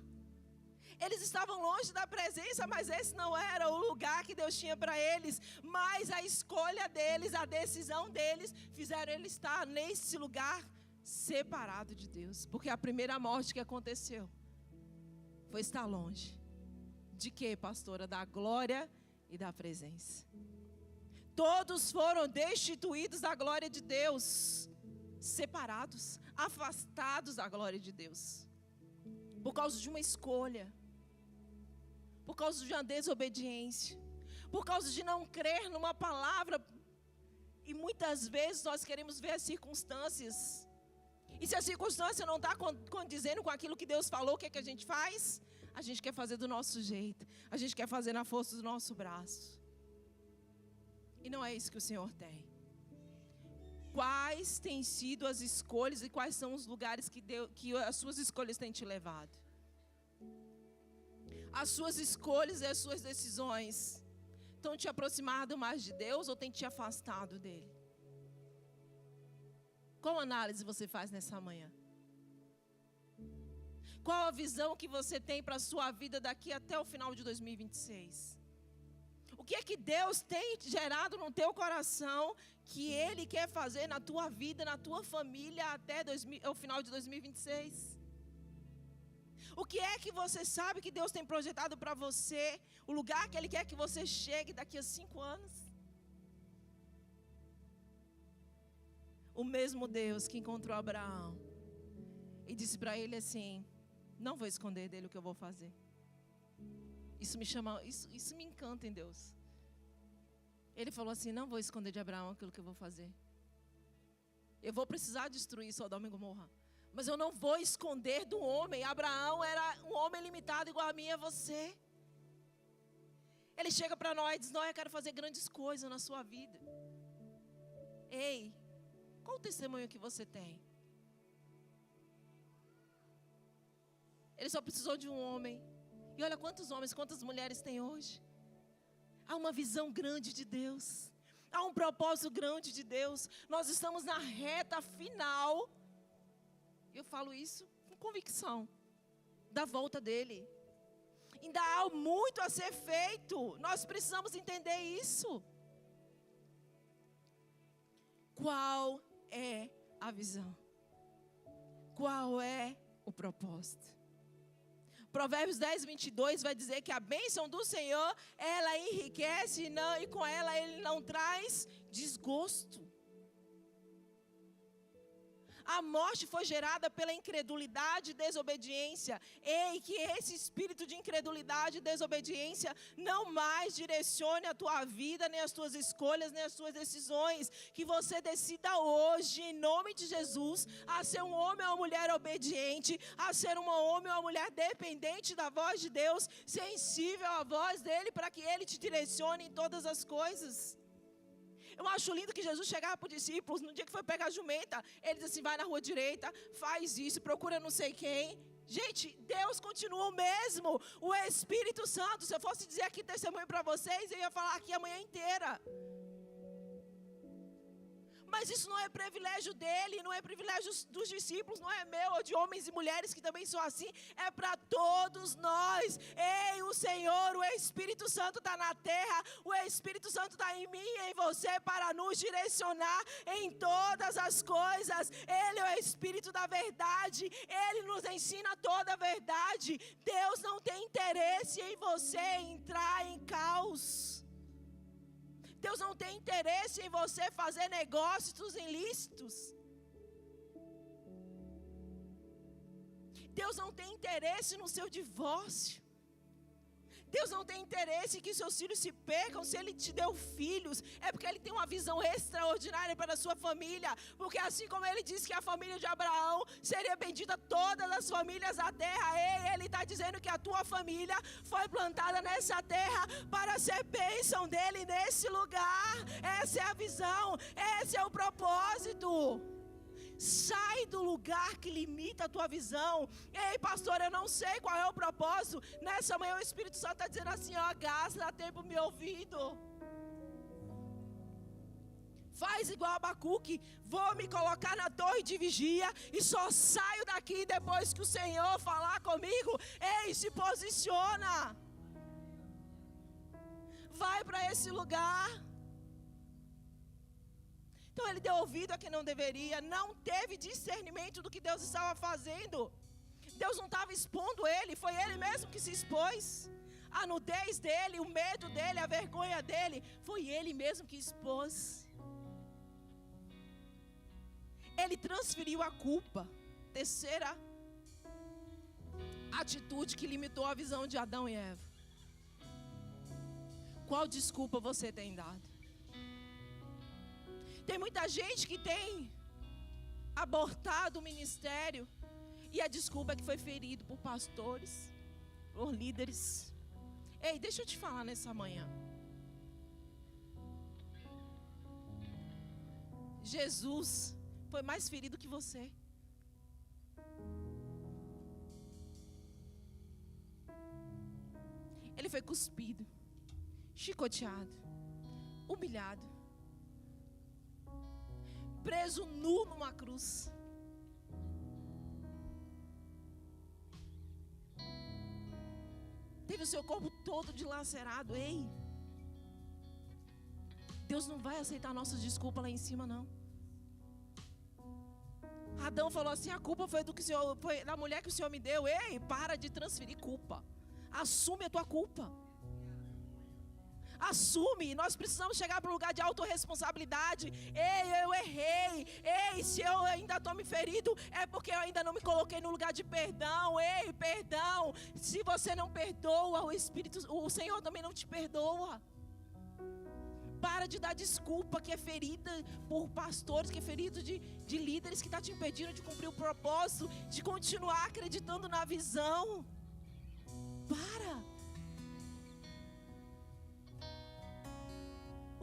Speaker 1: Eles estavam longe da presença, mas esse não era o lugar que Deus tinha para eles. Mas a escolha deles, a decisão deles, fizeram eles estar nesse lugar separado de Deus. Porque a primeira morte que aconteceu foi estar longe. De quê, pastora? Da glória e da presença. Todos foram destituídos da glória de Deus, separados, afastados da glória de Deus, por causa de uma escolha, por causa de uma desobediência, por causa de não crer numa palavra. E muitas vezes nós queremos ver as circunstâncias, e se a circunstância não está condizendo com aquilo que Deus falou, o que é que a gente faz? A gente quer fazer do nosso jeito, a gente quer fazer na força do nosso braço. E não é isso que o Senhor tem. Quais têm sido as escolhas e quais são os lugares que as suas escolhas têm te levado? As suas escolhas e as suas decisões estão te aproximando mais de Deus ou têm te afastado dele? Qual análise você faz nessa manhã? Qual a visão que você tem para a sua vida daqui até o final de 2026? O que é que Deus tem gerado no teu coração que Ele quer fazer na tua vida, na tua família até o final de 2026? O que é que você sabe que Deus tem projetado para você? O lugar que Ele quer que você chegue daqui a 5 anos? O mesmo Deus que encontrou Abraão e disse para ele assim: não vou esconder dele o que eu vou fazer. Isso me encanta em Deus. Ele falou assim: não vou esconder de Abraão aquilo que eu vou fazer. Eu vou precisar destruir Sodoma e Gomorra, mas eu não vou esconder do homem. Abraão era um homem limitado igual a mim e a você. Ele chega para nós e diz: não, eu quero fazer grandes coisas na sua vida. Ei, qual o testemunho que você tem? Ele só precisou de um homem. E olha quantos homens, quantas mulheres tem hoje. Há uma visão grande de Deus. Há um propósito grande de Deus. Nós estamos na reta final. Eu falo isso com convicção. Da volta dele. Ainda há muito a ser feito. Nós precisamos entender isso. Qual é a visão? Qual é o propósito? Provérbios 10, 22 vai dizer que a bênção do Senhor, ela enriquece e com ela Ele não traz desgosto. A morte foi gerada pela incredulidade e desobediência. Ei, que esse espírito de incredulidade e desobediência não mais direcione a tua vida, nem as tuas escolhas, nem as tuas decisões. Que você decida hoje, em nome de Jesus, a ser um homem ou uma mulher obediente, a ser um homem ou uma mulher dependente da voz de Deus, sensível à voz dEle, para que Ele te direcione em todas as coisas. Eu acho lindo que Jesus chegava para os discípulos, no dia que foi pegar a jumenta, ele disse assim, vai na rua direita, faz isso, procura não sei quem. Gente, Deus continua o mesmo, o Espírito Santo. Se eu fosse dizer aqui testemunho para vocês, eu ia falar aqui a manhã inteira. Mas isso não é privilégio dele, não é privilégio dos discípulos, não é meu ou de homens e mulheres que também são assim, é para todos nós. Ei, o Senhor, o Espírito Santo está na terra, o Espírito Santo está em mim e em você para nos direcionar em todas as coisas. Ele é o Espírito da verdade, Ele nos ensina toda a verdade. Deus não tem interesse em você entrar em caos. Deus não tem interesse em você fazer negócios ilícitos. Deus não tem interesse no seu divórcio. Deus não tem interesse em que seus filhos se percam. Se Ele te deu filhos, é porque Ele tem uma visão extraordinária para a sua família. Porque assim como Ele disse que a família de Abraão seria bendita todas as famílias da terra, Ele está dizendo que a tua família foi plantada nessa terra para ser bênção dEle nesse lugar. Essa é a visão, esse é o propósito. Sai do lugar que limita a tua visão. Ei, pastor, eu não sei qual é o propósito. Nessa manhã o Espírito Santo está dizendo assim, ó, gasta tempo me ouvindo. Faz igual Abacuque, vou me colocar na torre de vigia e só saio daqui depois que o Senhor falar comigo. Ei, se posiciona. Vai para esse lugar. Então ele deu ouvido a quem não deveria, não teve discernimento do que Deus estava fazendo. Deus não estava expondo ele, foi ele mesmo que se expôs. A nudez dele, o medo dele, a vergonha dele, foi ele mesmo que expôs. Ele transferiu a culpa. Terceira atitude que limitou a visão de Adão e Eva. Qual desculpa você tem dado? Tem muita gente que tem abortado o ministério e a desculpa é que foi ferido por pastores, por líderes. Ei, deixa eu te falar nessa manhã. Jesus foi mais ferido que você. Ele foi cuspido, chicoteado, humilhado, preso nu numa cruz. Teve o seu corpo todo dilacerado. Ei, Deus não vai aceitar nossas desculpas lá em cima, não. Adão falou assim, a culpa foi foi da mulher que o Senhor me deu. Ei, para de transferir culpa. Assume a tua culpa. Assume, nós precisamos chegar para um lugar de autorresponsabilidade. Ei, eu errei. Ei, se eu ainda estou me ferido, é porque eu ainda não me coloquei no lugar de perdão. Ei, perdão. Se você não perdoa, o Senhor também não te perdoa. Para de dar desculpa que é ferida por pastores, que é ferida de líderes que está te impedindo de cumprir o propósito, de continuar acreditando na visão. Para.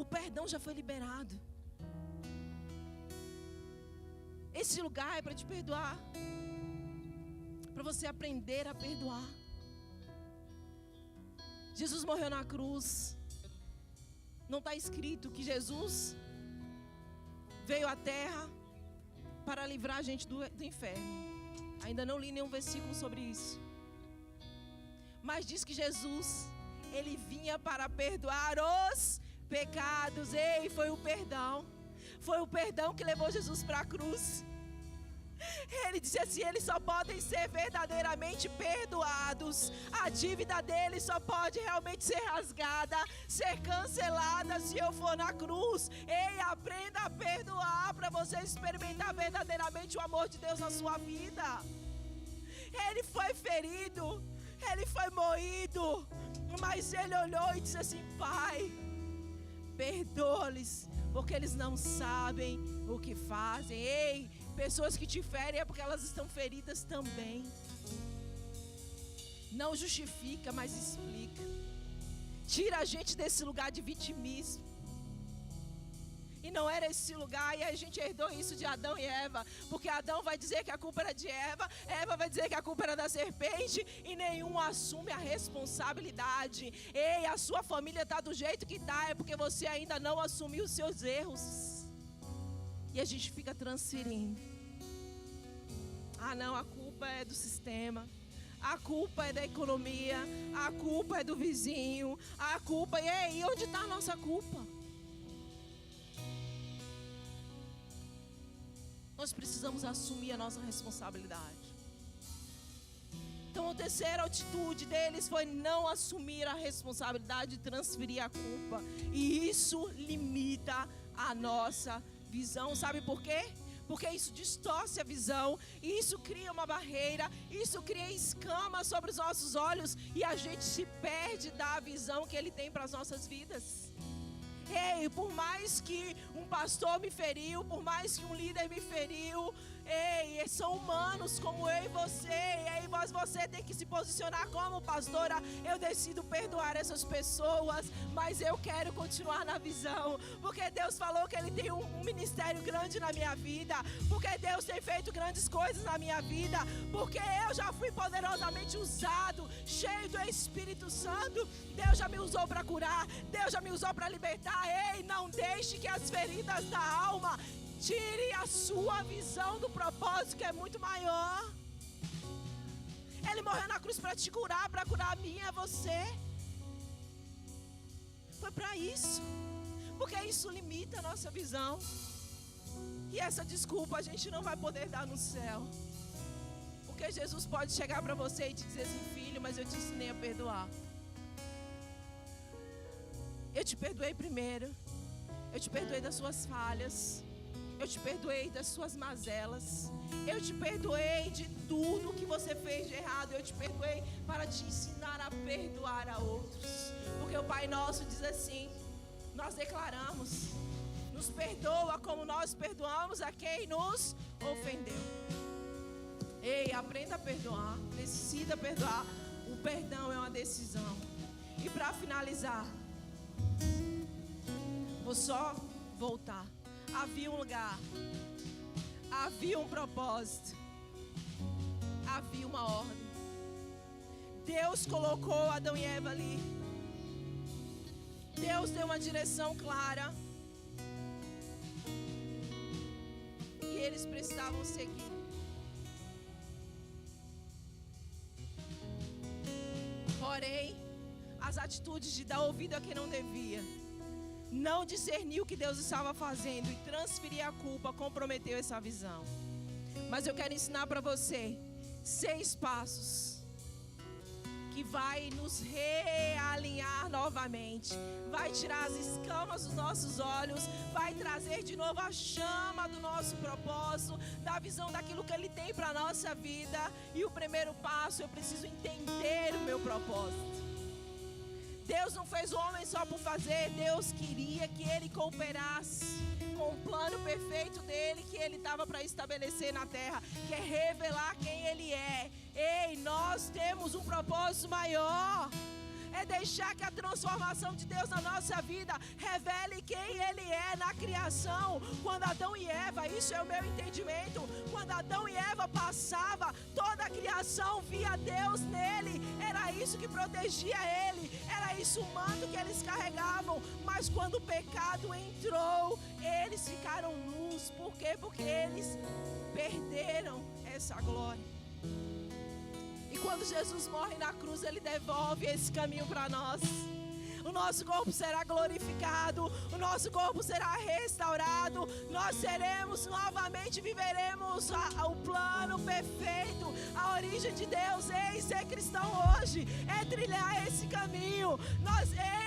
Speaker 1: O perdão já foi liberado. Esse lugar é para te perdoar, para você aprender a perdoar. Jesus morreu na cruz. Não está escrito que Jesus veio à terra para livrar a gente do inferno. Ainda não li nenhum versículo sobre isso. Mas diz que Jesus, Ele vinha para perdoar os pecados. Ei, foi o perdão. Foi o perdão que levou Jesus para a cruz. Ele disse assim: eles só podem ser verdadeiramente perdoados. A dívida deles só pode realmente ser rasgada, ser cancelada se eu for na cruz. Ei, aprenda a perdoar para você experimentar verdadeiramente o amor de Deus na sua vida. Ele foi ferido, ele foi moído, mas ele olhou e disse assim: Pai, perdoa-lhes, porque eles não sabem o que fazem. Ei, pessoas que te ferem é porque elas estão feridas também. Não justifica, mas explica. Tira a gente desse lugar de vitimismo. E não era esse lugar, e a gente herdou isso de Adão e Eva. Porque Adão vai dizer que a culpa era de Eva, Eva vai dizer que a culpa era da serpente, e nenhum assume a responsabilidade. Ei, a sua família está do jeito que está, é porque você ainda não assumiu os seus erros. E a gente fica transferindo. Ah não, a culpa é do sistema, a culpa é da economia, a culpa é do vizinho, a culpa... E aí, onde está a nossa culpa? Nós precisamos assumir a nossa responsabilidade. Então a terceira atitude deles foi não assumir a responsabilidade de transferir a culpa. E isso limita a nossa visão. Sabe por quê? Porque isso distorce a visão, e isso cria uma barreira, isso cria escamas sobre os nossos olhos, e a gente se perde da visão que Ele tem para as nossas vidas. Ei, por mais que um pastor me feriu, por mais que um líder me feriu, ei, são humanos como eu e você. Ei, mas você tem que se posicionar como pastora. Eu decido perdoar essas pessoas, mas eu quero continuar na visão, porque Deus falou que Ele tem um ministério grande na minha vida, porque Deus tem feito grandes coisas na minha vida, porque eu já fui poderosamente usado, cheio do Espírito Santo. Deus já me usou para curar, Deus já me usou para libertar. Ei, não deixe que as feridas da alma tire a sua visão do propósito, que é muito maior. Ele morreu na cruz para te curar, para curar a mim e a você. Foi para isso, porque isso limita a nossa visão. E essa desculpa a gente não vai poder dar no céu, porque Jesus pode chegar para você e te dizer assim: filho, mas eu te ensinei a perdoar. Eu te perdoei primeiro. Eu te perdoei das suas falhas. Eu te perdoei das suas mazelas. Eu te perdoei de tudo que você fez de errado. Eu te perdoei para te ensinar a perdoar a outros. Porque o Pai Nosso diz assim: nós declaramos: nos perdoa como nós perdoamos a quem nos ofendeu. Ei, aprenda a perdoar. Decida perdoar. O perdão é uma decisão. E para finalizar, vou só voltar. Havia um lugar, havia um propósito, havia uma ordem. Deus colocou Adão e Eva ali. Deus deu uma direção clara, e eles precisavam seguir. Porém, as atitudes de dar ouvido a quem não devia, não discernir o que Deus estava fazendo e transferir a culpa, comprometeu essa visão. Mas eu quero ensinar para você 6 passos que vai nos realinhar novamente, vai tirar as escamas dos nossos olhos, vai trazer de novo a chama do nosso propósito, da visão daquilo que Ele tem para a nossa vida. E o primeiro passo: eu preciso entender o meu propósito. Deus não fez o homem só por fazer. Deus queria que ele cooperasse com o plano perfeito dele, que ele estava para estabelecer na terra, que é revelar quem Ele é. Ei, nós temos um propósito maior. É deixar que a transformação de Deus na nossa vida revele quem Ele é na criação. Quando Adão e Eva, isso é o meu entendimento, quando Adão e Eva passava, toda a criação via Deus nele. Era isso que protegia ele, era isso o manto que eles carregavam. Mas quando o pecado entrou, eles ficaram nus. Por quê? Porque eles perderam essa glória. E quando Jesus morre na cruz, Ele devolve esse caminho para nós. o nosso corpo será glorificado, o nosso corpo será restaurado, nós seremos novamente, viveremos o plano perfeito, a origem de Deus. Ei, ser cristão hoje é trilhar esse caminho.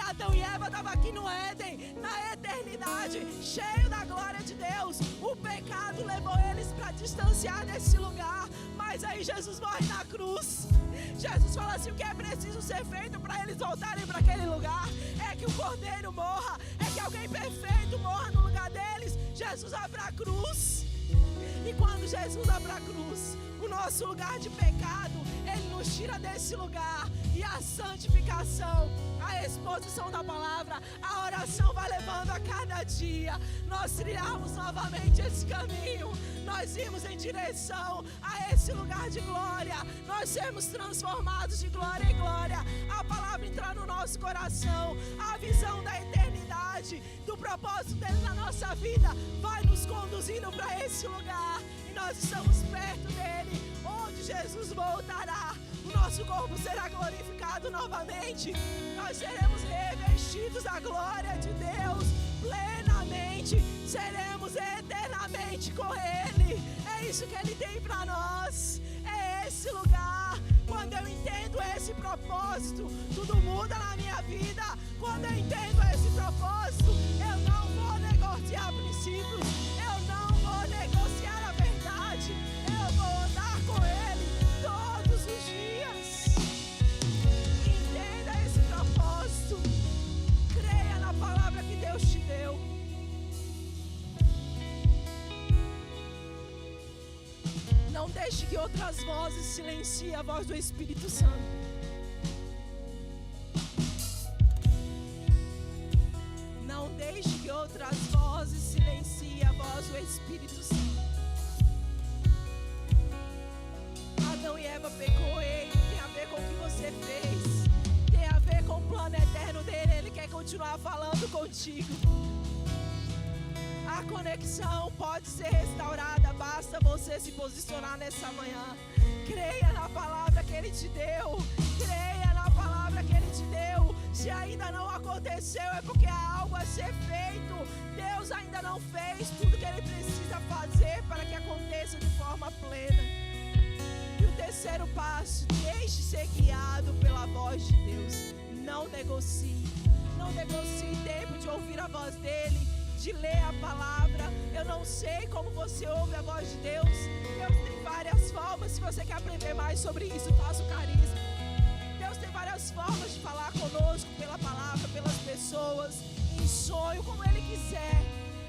Speaker 1: Adão e Eva estavam aqui no Éden, na eternidade, cheio da glória de Deus. O pecado levou eles para distanciar desse lugar, mas aí Jesus morre na cruz. Jesus fala assim: o que é preciso ser feito para eles voltarem para aquele lugar é que o Cordeiro morra, é que alguém perfeito morra no lugar deles. Jesus vai para a cruz, e quando Jesus vai para a cruz, o nosso lugar de pecado, Ele nos tira desse lugar, e a santificação, a exposição da palavra, a oração vai levando a cada dia nós trilharmos novamente esse caminho, nós irmos em direção a esse lugar de glória, nós sermos transformados de glória em glória, a palavra entrar no nosso coração, a visão da eternidade, do propósito dele na nossa vida, vai nos conduzindo para esse lugar, e nós estamos perto dele, onde Jesus voltará. O nosso corpo será glorificado novamente, nós seremos revestidos da glória de Deus plenamente, seremos eternamente com Ele. É isso que Ele tem para nós, é esse lugar. Quando eu entendo esse propósito, tudo muda na minha vida. Quando eu entendo esse propósito, eu não vou negociar princípios, eu não vou negociar a verdade, eu vou andar com Ele todos os dias. Entenda esse propósito, creia na palavra que Deus te deu. Não deixe que outras vozes silenciem a voz do Espírito Santo. Não deixe que outras vozes silenciem a voz do Espírito Santo. Adão e Eva pecou, ele tem a ver com o que você fez, tem a ver com o plano eterno dele. Ele quer continuar falando contigo. A conexão pode ser restaurada, basta você se posicionar nessa manhã. Creia na palavra que Ele te deu, creia na palavra que Ele te deu. Se ainda não aconteceu, é porque há algo a ser feito. Deus ainda não fez tudo que Ele precisa fazer para que aconteça de forma plena. E o terceiro passo: deixe ser guiado pela voz de Deus. Não negocie tempo de ouvir a voz dEle, de ler a palavra. Eu não sei como você ouve a voz de Deus. Deus tem várias formas. Se você quer aprender mais sobre isso, faça o carisma. Deus tem várias formas de falar conosco, pela palavra, pelas pessoas, em sonho, como Ele quiser.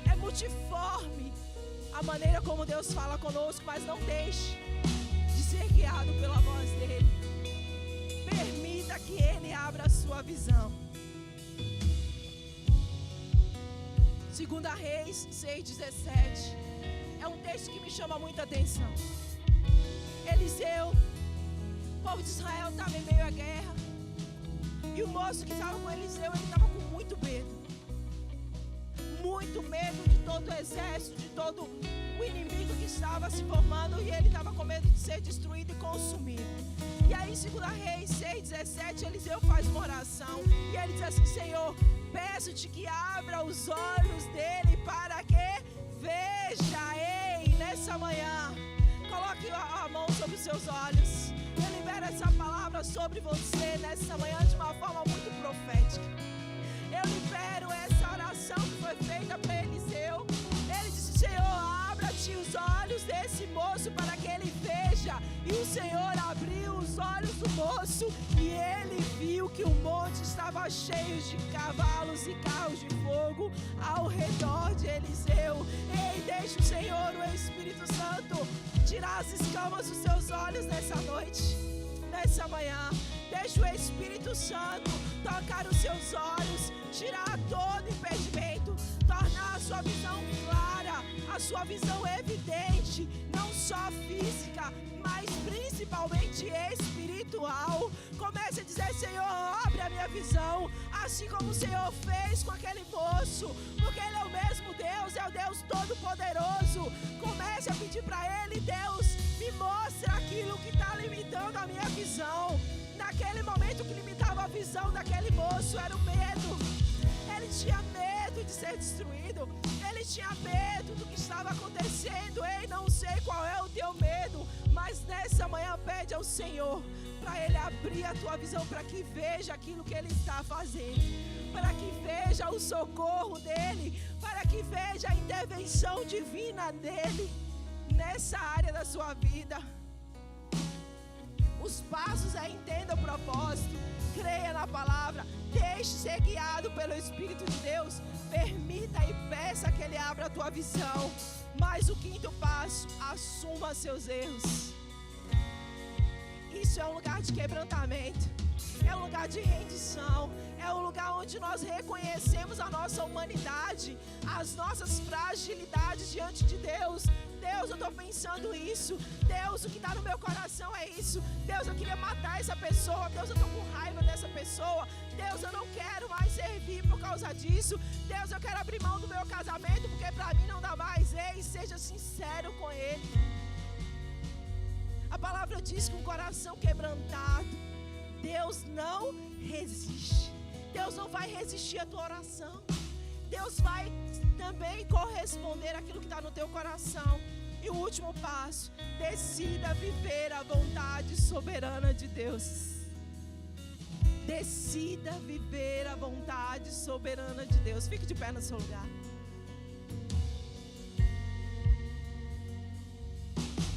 Speaker 1: É multiforme a maneira como Deus fala conosco, mas não deixe de ser guiado pela voz dEle. Permita que Ele abra a sua visão. 2 Reis 6,17 é um texto que me chama muita atenção. Eliseu, o povo de Israel estava em meio à guerra, e o moço que estava com Eliseu, ele estava com muito medo de todo o exército, de todo o inimigo que estava se formando, e ele estava com medo de ser destruído e consumido. E aí, em 2 Reis 6,17, Eliseu faz uma oração, e ele diz assim: Senhor, peço-te que abra os olhos dele para que veja. Ei, nessa manhã, coloque a mão sobre os seus olhos. Eu libero essa palavra sobre você nessa manhã de uma forma muito profética. Eu libero essa oração que foi feita para Eliseu. Ele disse: Senhor, abra-te os olhos desse moço para que ele veja. E o Senhor abriu os olhos do moço, e ele viu que o monte estava cheio de cavalos e carros de fogo ao redor de Eliseu. Ei, deixa o Senhor, o Espírito Santo, tirar as escamas dos seus olhos nessa noite, nessa manhã. Deixa o Espírito Santo tocar os seus olhos, tirar todo impedimento, tornar a sua visão clara, a sua visão evidente, não só física, mas principalmente espiritual. Comece a dizer: Senhor, abre a minha visão, assim como o Senhor fez com aquele moço, porque Ele é o mesmo Deus, é o Deus Todo-Poderoso. Comece a pedir para Ele: Deus, me mostra aquilo que está limitando a minha visão, Naquele momento, o que limitava a visão daquele moço era o medo. Ele tinha medo de ser destruído. Ele tinha medo do que estava acontecendo. Ei, não sei qual é o teu medo, mas nessa manhã pede ao Senhor para Ele abrir a tua visão, para que veja aquilo que Ele está fazendo, para que veja o socorro dEle, para que veja a intervenção divina dEle nessa área da sua vida. Os passos é entenda o propósito, creia na palavra, deixe ser guiado pelo Espírito de Deus, permita e peça que Ele abra a tua visão. Mas o quinto passo, assuma seus erros. Isso é um lugar de quebrantamento, é um lugar de rendição, é um lugar onde nós reconhecemos a nossa humanidade, as nossas fragilidades diante de Deus. Deus, eu estou pensando isso. Deus, o que está no meu coração é isso. Deus, eu queria matar essa pessoa. Deus, eu estou com raiva dessa pessoa. Deus, eu não quero mais servir por causa disso. Deus, eu quero abrir mão do meu casamento porque para mim não dá mais. Ei, seja sincero com Ele. A palavra diz que um coração quebrantado, Deus não resiste. Deus não vai resistir à tua oração. Deus vai também corresponder àquilo que está no teu coração. E o último passo, decida viver a vontade soberana de Deus. Decida viver a vontade soberana de Deus. Fique de pé no seu lugar.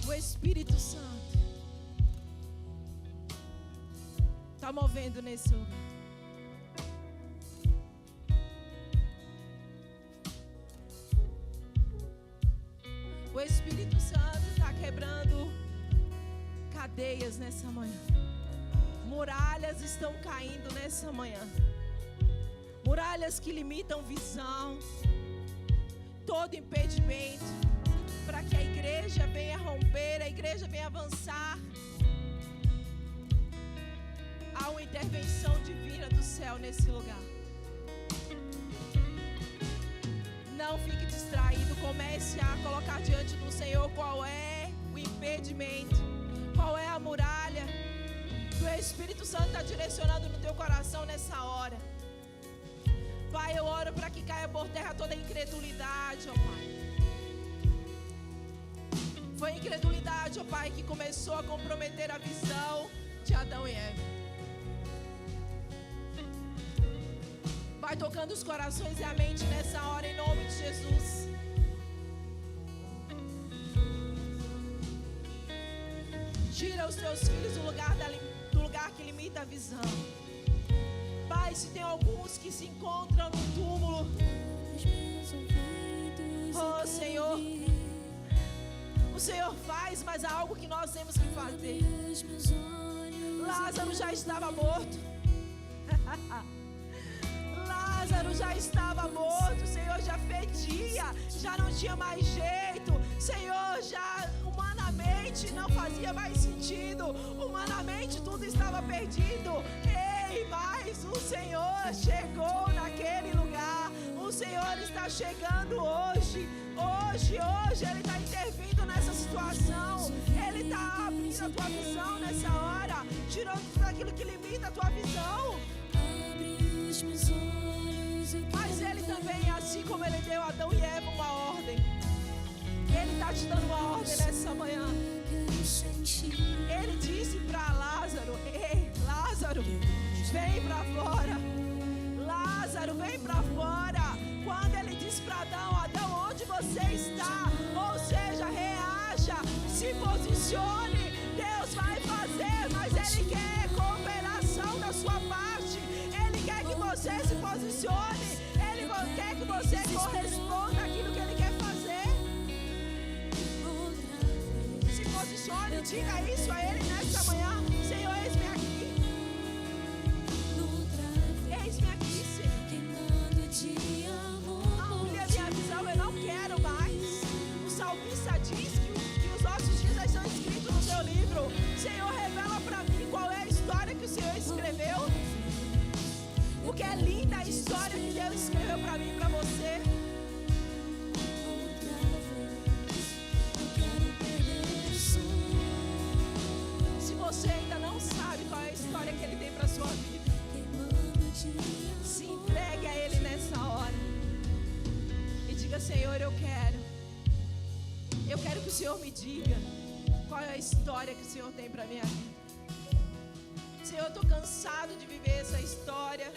Speaker 1: O Espírito Santo está movendo nesse lugar. O Espírito Santo está quebrando cadeias nessa manhã. Muralhas estão caindo nessa manhã. Muralhas que limitam visão. Todo impedimento para que a igreja venha romper, a igreja venha avançar. Há uma intervenção divina do céu nesse lugar. Não fique distraído, comece a colocar diante do Senhor qual é o impedimento, qual é a muralha que o Espírito Santo está direcionando no teu coração nessa hora. Pai, eu oro para que caia por terra toda a incredulidade, ó Pai. Foi a incredulidade, ó Pai, que começou a comprometer a visão de Adão e Eva. Vai tocando os corações e a mente nessa hora, em nome de Jesus. Tira os teus filhos do lugar que limita a visão. Pai, se tem alguns que se encontram no túmulo, oh Senhor, o Senhor faz, mas há algo que nós temos que fazer. Lázaro já estava morto. Lázaro já estava morto, o Senhor já fedia, já não tinha mais jeito, Senhor, já humanamente não fazia mais sentido, humanamente tudo estava perdido. Ei, mas o Senhor chegou naquele lugar, o Senhor está chegando hoje, Ele está intervindo nessa situação, Ele está abrindo a tua visão nessa hora, tirando tudo aquilo que limita a tua visão. Mas Ele também, assim como Ele deu a Adão e Eva uma ordem, Ele está te dando uma ordem nessa manhã. Ele disse para Lázaro: ei, Lázaro, vem para fora. Lázaro, vem para fora. Quando Ele disse para Adão: Adão, onde você está? Ou seja, reaja, se posicione. Deus vai fazer, mas Ele quer cooperação da sua parte. Ele quer que você se posicione. Ele quer que você corresponda àquilo que Ele quer fazer. Se posicione, diga isso a Ele nesta manhã. Senhor, eis-me aqui. Eis-me aqui, Senhor. Amplia minha visão, eu não quero mais. O salmista diz que os nossos dias estão escritos no teu livro. Senhor, revela para mim qual é a história que o Senhor escreveu. Porque é linda a história que Deus escreveu para mim e para você. Se você ainda não sabe qual é a história que Ele Senhor me diga qual é a história que o Senhor tem para minha vida. Senhor, eu estou cansado de viver essa história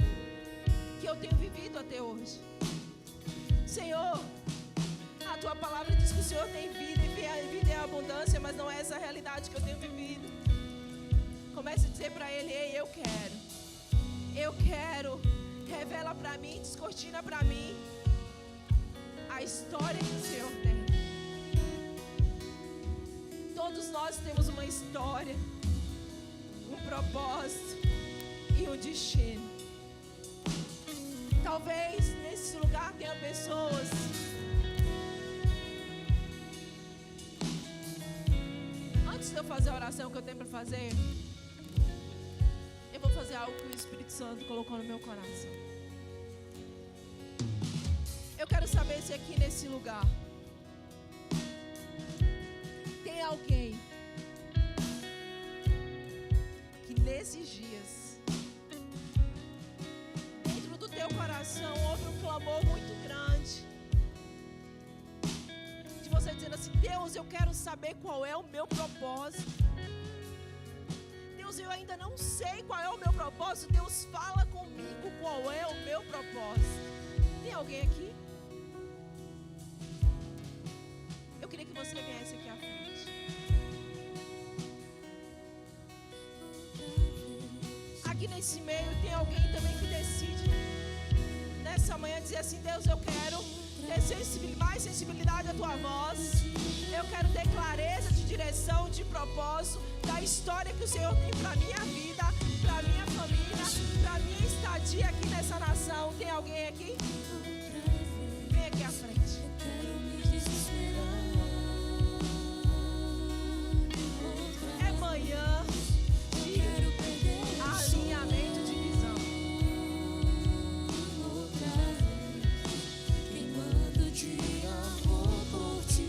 Speaker 1: que eu tenho vivido até hoje. Senhor, a Tua palavra diz que o Senhor tem vida e vida em abundância, mas não é essa a realidade que eu tenho vivido. Comece a dizer para Ele: ei, eu quero, revela para mim, descortina para mim a história que o Senhor tem. Todos nós temos uma história, um propósito e um destino. Talvez nesse lugar tenha pessoas antes de eu fazer a oração que eu tenho para fazer, eu vou fazer algo que o Espírito Santo colocou no meu coração. Eu quero saber se aqui nesse lugar tem alguém que nesses dias, dentro do teu coração, houve um clamor muito grande de você dizendo assim: Deus, eu quero saber qual é o meu propósito. Deus, eu ainda não sei qual é o meu propósito. Deus, fala comigo qual é o meu propósito. Tem alguém aqui? Eu queria que você viesse aqui à frente. Aqui nesse meio tem alguém também que decide nessa manhã dizer assim: Deus, eu quero ter mais sensibilidade à Tua voz. Eu quero ter clareza de direção, de propósito, da história que o Senhor tem para minha vida, para minha família, para minha estadia aqui nessa nação. Tem alguém aqui? Vem aqui à frente. É manhã de alinhamento de visão.
Speaker 2: Queimando de amor por ti.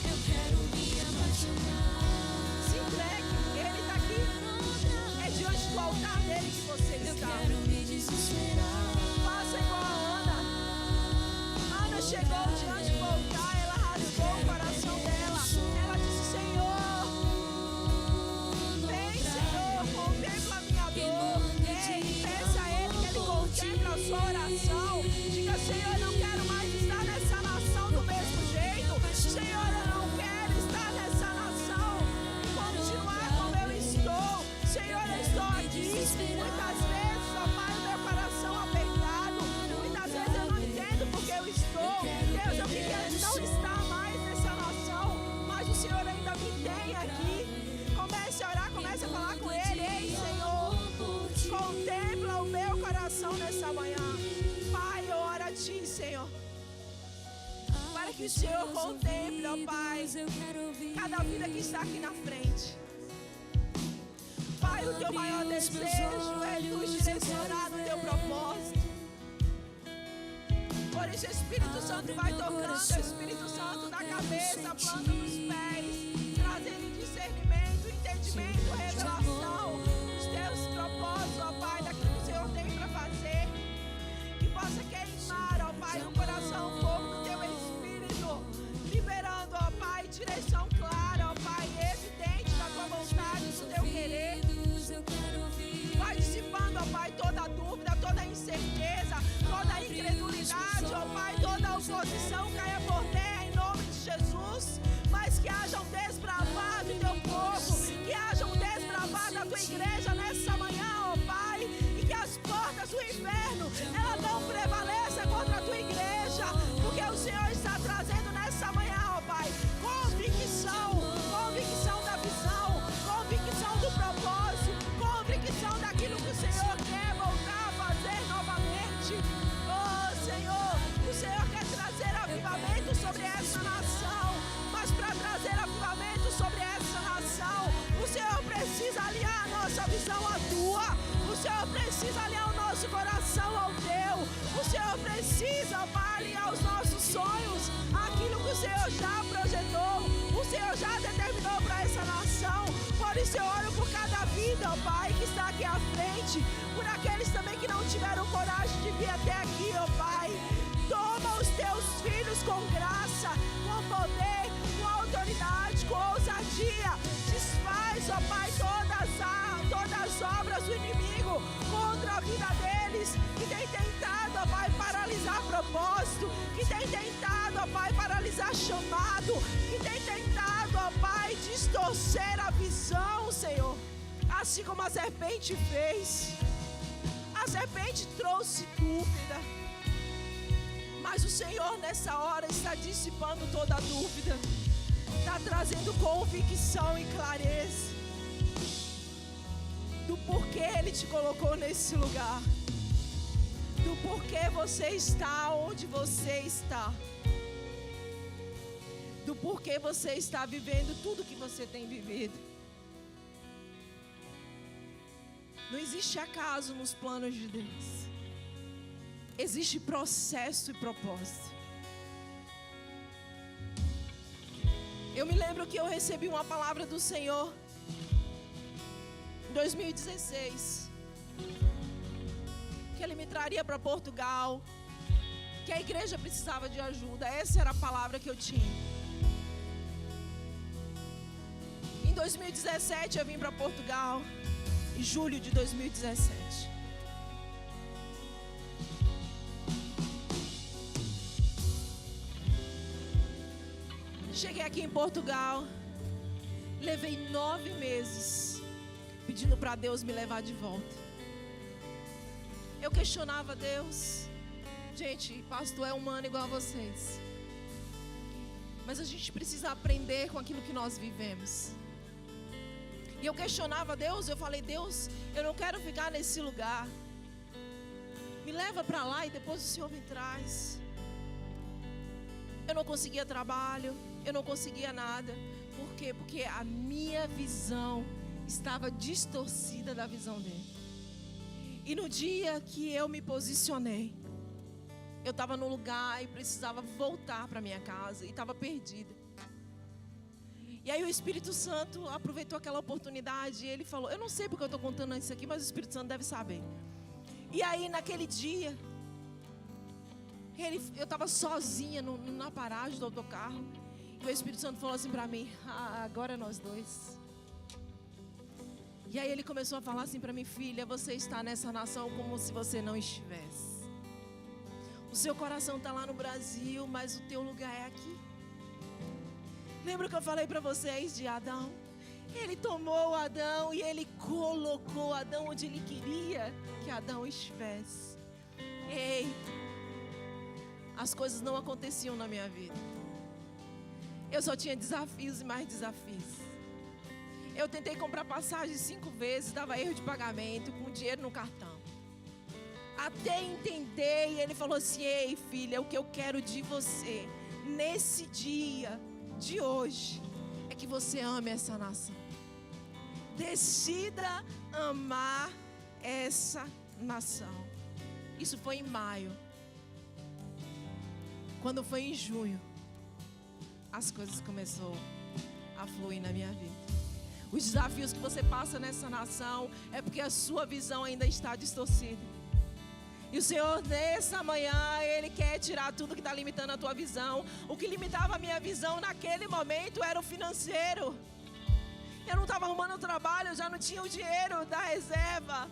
Speaker 2: Eu quero me apaixonar.
Speaker 1: Se entregue, Ele está aqui. É diante do altar dele que você
Speaker 2: Eu
Speaker 1: está.
Speaker 2: quero me desesperar.
Speaker 1: Faça igual a Ana. Ana chegou diante do altar, ela rasgou o coração dela. Ela disse: Senhor, vem, Senhor, contempla a minha dor. Ei, peça a Ele que Ele contemple a sua oração. Diga: Senhor, eu não quero mais estar nessa nação do mesmo jeito. Senhor, eu não quero estar nessa nação e continuar como eu estou. Senhor, eu estou aqui. Muitas vezes, ó Pai, o meu coração apertado. Muitas vezes eu não entendo porque eu estou. Deus, eu queria não estar mais nessa nação, mas o Senhor ainda me tem aqui. Comece a orar, comece a falar com Ele. Ei, Senhor, contempla o meu coração nessa manhã. Pai, eu oro a Ti, Senhor, para que o Senhor contemple, ó Pai, cada vida que está aqui na frente. Pai, o Teu maior desejo é nos direcionar no Teu propósito. Por isso, o Espírito Santo vai tocando, o Espírito Santo da cabeça, a planta dos pés, trazendo discernimento, entendimento, revelação dos Teus propósitos, ó Pai, daquilo que o Senhor tem para fazer. Que possa queimar, ó Pai, no coração o fogo do Teu Espírito, liberando, ó Pai, direção clara, ó Pai, evidente da Tua vontade, do Teu querer. Vai dissipando, ó Pai, toda dúvida, toda incerteza, toda incredulidade, ó Pai, toda oposição caia por terra em nome de Jesus. Mas que haja um desbravar do Teu povo, que haja um desbravar da Tua igreja nessa manhã, ó Pai, e que as portas do inferno, ela não prevaleça contra a Tua igreja, porque o Senhor está trazendo nessa manhã, ó Pai, convicção da visão, convicção do propósito, convicção daquilo que o Senhor quer voltar a fazer novamente. Oh Senhor, o Senhor quer trazer avivamento sobre essa nação, mas para trazer avivamento sobre essa nação, o Senhor precisa alinhar a nossa visão à Tua, o Senhor precisa alinhar o nosso coração ao Teu, o Senhor precisa, Pai, alinhar os nossos sonhos, aquilo que o Senhor já projetou, o Senhor já determinou para essa nação. Por isso eu oro por cada vida, ó Pai, que está aqui à frente, por aqueles também que não tiveram coragem de vir até aqui, ó Pai. Toma os teus filhos com graça, com poder, com autoridade, com ousadia. Desfaz, ó Pai, todas as obras do inimigo contra a vida deles, que tem tentado, ó Pai, paralisar propósito, que tem tentado, ó Pai, paralisar chamado, que tem tentado, ó Pai, distorcer a visão, Senhor. Assim como a serpente fez. A serpente trouxe dúvida, mas o Senhor nessa hora está dissipando toda a dúvida, está trazendo convicção e clareza do porquê Ele te colocou nesse lugar, do porquê você está onde você está, do porquê você está vivendo tudo que você tem vivido. Não existe acaso nos planos de Deus. Existe processo e propósito. Eu me lembro que eu recebi uma palavra do Senhor em 2016. Que Ele me traria para Portugal. Que a igreja precisava de ajuda. Essa era a palavra que eu tinha. Em 2017 eu vim para Portugal. Em julho de 2017. Cheguei aqui em Portugal. Levei 9 meses pedindo para Deus me levar de volta. Eu questionava Deus. Gente, pastor é humano igual a vocês. Mas a gente precisa aprender com aquilo que nós vivemos. E eu questionava Deus, eu falei, Deus, eu não quero ficar nesse lugar. Me leva para lá e depois o Senhor me traz. Eu não conseguia trabalho, eu não conseguia nada. Por quê? Porque a minha visão estava distorcida da visão dele. E no dia que eu me posicionei, eu estava no lugar e precisava voltar para minha casa e estava perdida. E aí o Espírito Santo aproveitou aquela oportunidade e ele falou, eu não sei porque eu estou contando isso aqui, mas o Espírito Santo deve saber. E aí naquele dia, eu estava sozinha na paragem do autocarro. E o Espírito Santo falou assim para mim, agora nós dois. E aí ele começou a falar assim para mim, filha, você está nessa nação como se você não estivesse. O seu coração está lá no Brasil, mas o teu lugar é aqui. Lembra que eu falei para vocês de Adão? Ele tomou Adão e ele colocou Adão onde ele queria que Adão estivesse. Ei, as coisas não aconteciam na minha vida. Eu só tinha desafios e mais desafios. Eu tentei comprar passagem 5 vezes, dava erro de pagamento, com dinheiro no cartão. Até entender, e ele falou assim, ei filha, o que eu quero de você, nesse dia de hoje, é que você ame essa nação. Decida amar essa nação. Isso foi em maio. Quando foi em junho, as coisas começaram a fluir na minha vida. Os desafios que você passa nessa nação é porque a sua visão ainda está distorcida. E o Senhor, nessa manhã, Ele quer tirar tudo que está limitando a tua visão. O que limitava a minha visão naquele momento era o financeiro. Eu não estava arrumando trabalho, eu já não tinha o dinheiro da reserva.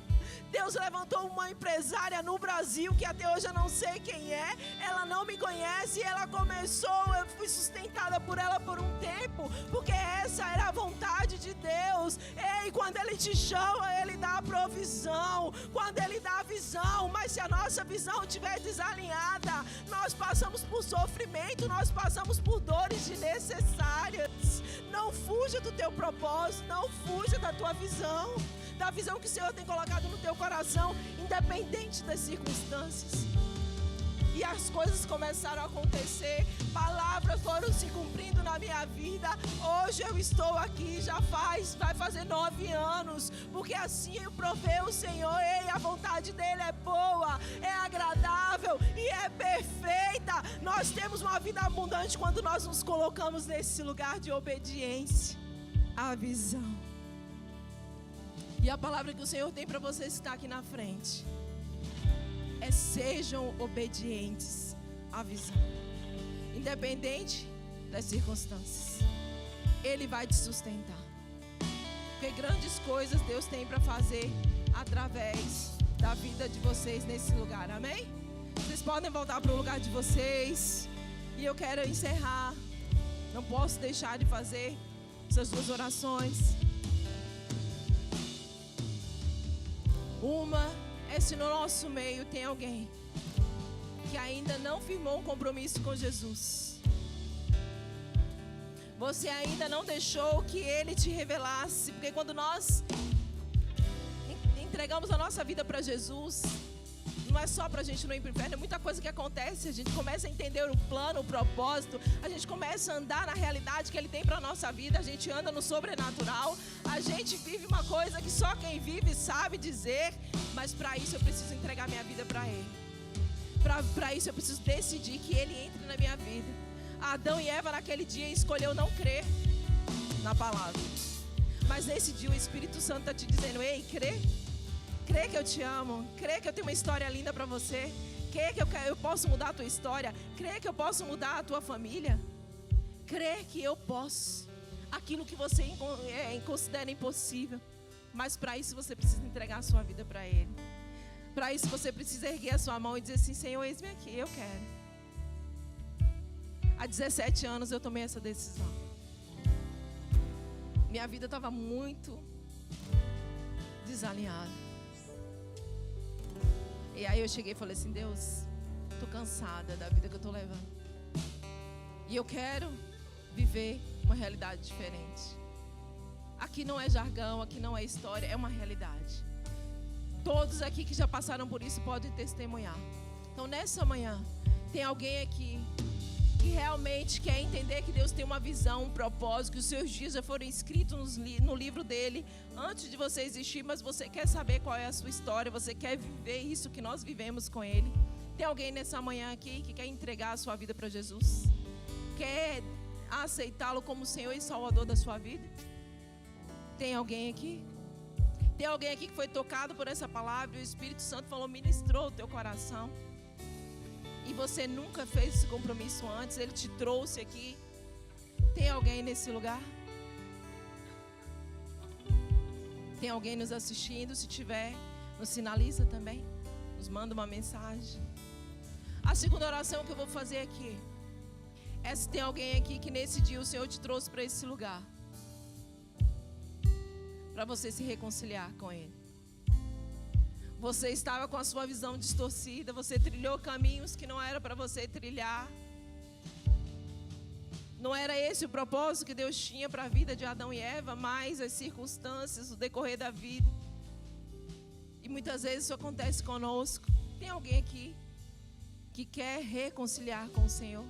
Speaker 1: Deus levantou uma empresária no Brasil, que até hoje eu não sei quem é. Ela não me conhece e ela começou, eu fui sustentada por ela por um tempo, porque essa era a vontade de Deus. Ei, quando Ele te chama, Ele dá a provisão, quando Ele dá a visão. Mas se a nossa visão estiver desalinhada, nós passamos por sofrimento, nós passamos por dores desnecessárias. Não fuja do teu propósito, não fuja da tua visão, da visão que o Senhor tem colocado no teu coração, independente das circunstâncias. E as coisas começaram a acontecer, palavras foram se cumprindo na minha vida. Hoje eu estou aqui, vai fazer 9 anos, porque assim eu provei o Senhor. Ei, a vontade dele é boa, é agradável e é perfeita. Nós temos uma vida abundante quando nós nos colocamos nesse lugar de obediência à visão. E a palavra que o Senhor tem para vocês que está aqui na frente é: sejam obedientes à visão. independente das circunstâncias. Ele vai te sustentar. Porque grandes coisas Deus tem para fazer através da vida de vocês nesse lugar, amém? Vocês podem voltar para o lugar de vocês. E eu quero encerrar. Não posso deixar de fazer essas duas orações. Uma é se no nosso meio tem alguém que ainda não firmou um compromisso com Jesus. Você ainda não deixou que Ele te revelasse. Porque quando nós entregamos a nossa vida para Jesus, não é só para a gente não ir para o inferno, é muita coisa que acontece. A gente começa a entender o plano, o propósito. A gente começa a andar na realidade que Ele tem para a nossa vida. A gente anda no sobrenatural. A gente vive uma coisa que só quem vive sabe dizer. Mas para isso eu preciso entregar minha vida para Ele. Para isso eu preciso decidir que Ele entre na minha vida. Adão e Eva naquele dia escolheu não crer na palavra. Mas nesse dia o Espírito Santo está te dizendo: ei, crê. Crê que eu te amo. Crê que eu tenho uma história linda para você. Crê que eu posso mudar a tua história. Crê que eu posso mudar a tua família. Crê que eu posso. Aquilo que você considera impossível. Mas para isso você precisa entregar a sua vida para Ele. Para isso você precisa erguer a sua mão e dizer assim: Senhor, eis-me aqui, eu quero. Há 17 anos eu tomei essa decisão. Minha vida estava muito desalinhada. E aí eu cheguei e falei assim: Deus, estou cansada da vida que eu estou levando. E eu quero viver uma realidade diferente. Aqui não é jargão, aqui não é história, é uma realidade. Todos aqui que já passaram por isso podem testemunhar. Então nessa manhã, tem alguém aqui que realmente quer entender que Deus tem uma visão, um propósito, que os seus dias já foram escritos no livro dele antes de você existir, mas você quer saber qual é a sua história, você quer viver isso que nós vivemos com Ele. Tem alguém nessa manhã aqui que quer entregar a sua vida para Jesus? Quer aceitá-lo como Senhor e Salvador da sua vida? Tem alguém aqui? Tem alguém aqui que foi tocado por essa palavra e o Espírito Santo falou, ministrou o teu coração? E você nunca fez esse compromisso antes, Ele te trouxe aqui. Tem alguém nesse lugar? Tem alguém nos assistindo? Se tiver, nos sinaliza também. Nos manda uma mensagem. A segunda oração que eu vou fazer aqui é se tem alguém aqui que nesse dia o Senhor te trouxe para esse lugar, para você se reconciliar com Ele. Você estava com a sua visão distorcida, você trilhou caminhos que não era para você trilhar. Não era esse o propósito que Deus tinha para a vida de Adão e Eva, mas as circunstâncias, o decorrer da vida. E muitas vezes isso acontece conosco. Tem alguém aqui que quer reconciliar com o Senhor?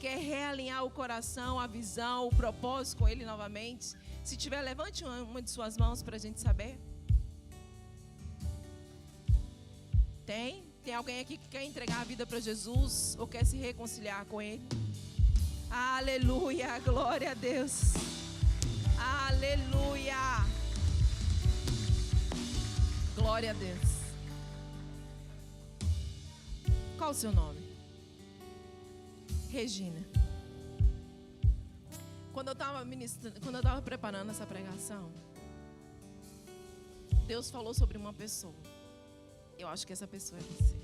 Speaker 1: Quer realinhar o coração, a visão, o propósito com Ele novamente? Se tiver, levante uma de suas mãos para a gente saber. Tem alguém aqui que quer entregar a vida para Jesus ou quer se reconciliar com Ele? Aleluia, glória a Deus. Aleluia. Glória a Deus. Qual o seu nome? Regina. Quando eu estava preparando essa pregação, Deus falou sobre uma pessoa. Eu acho que essa pessoa é você.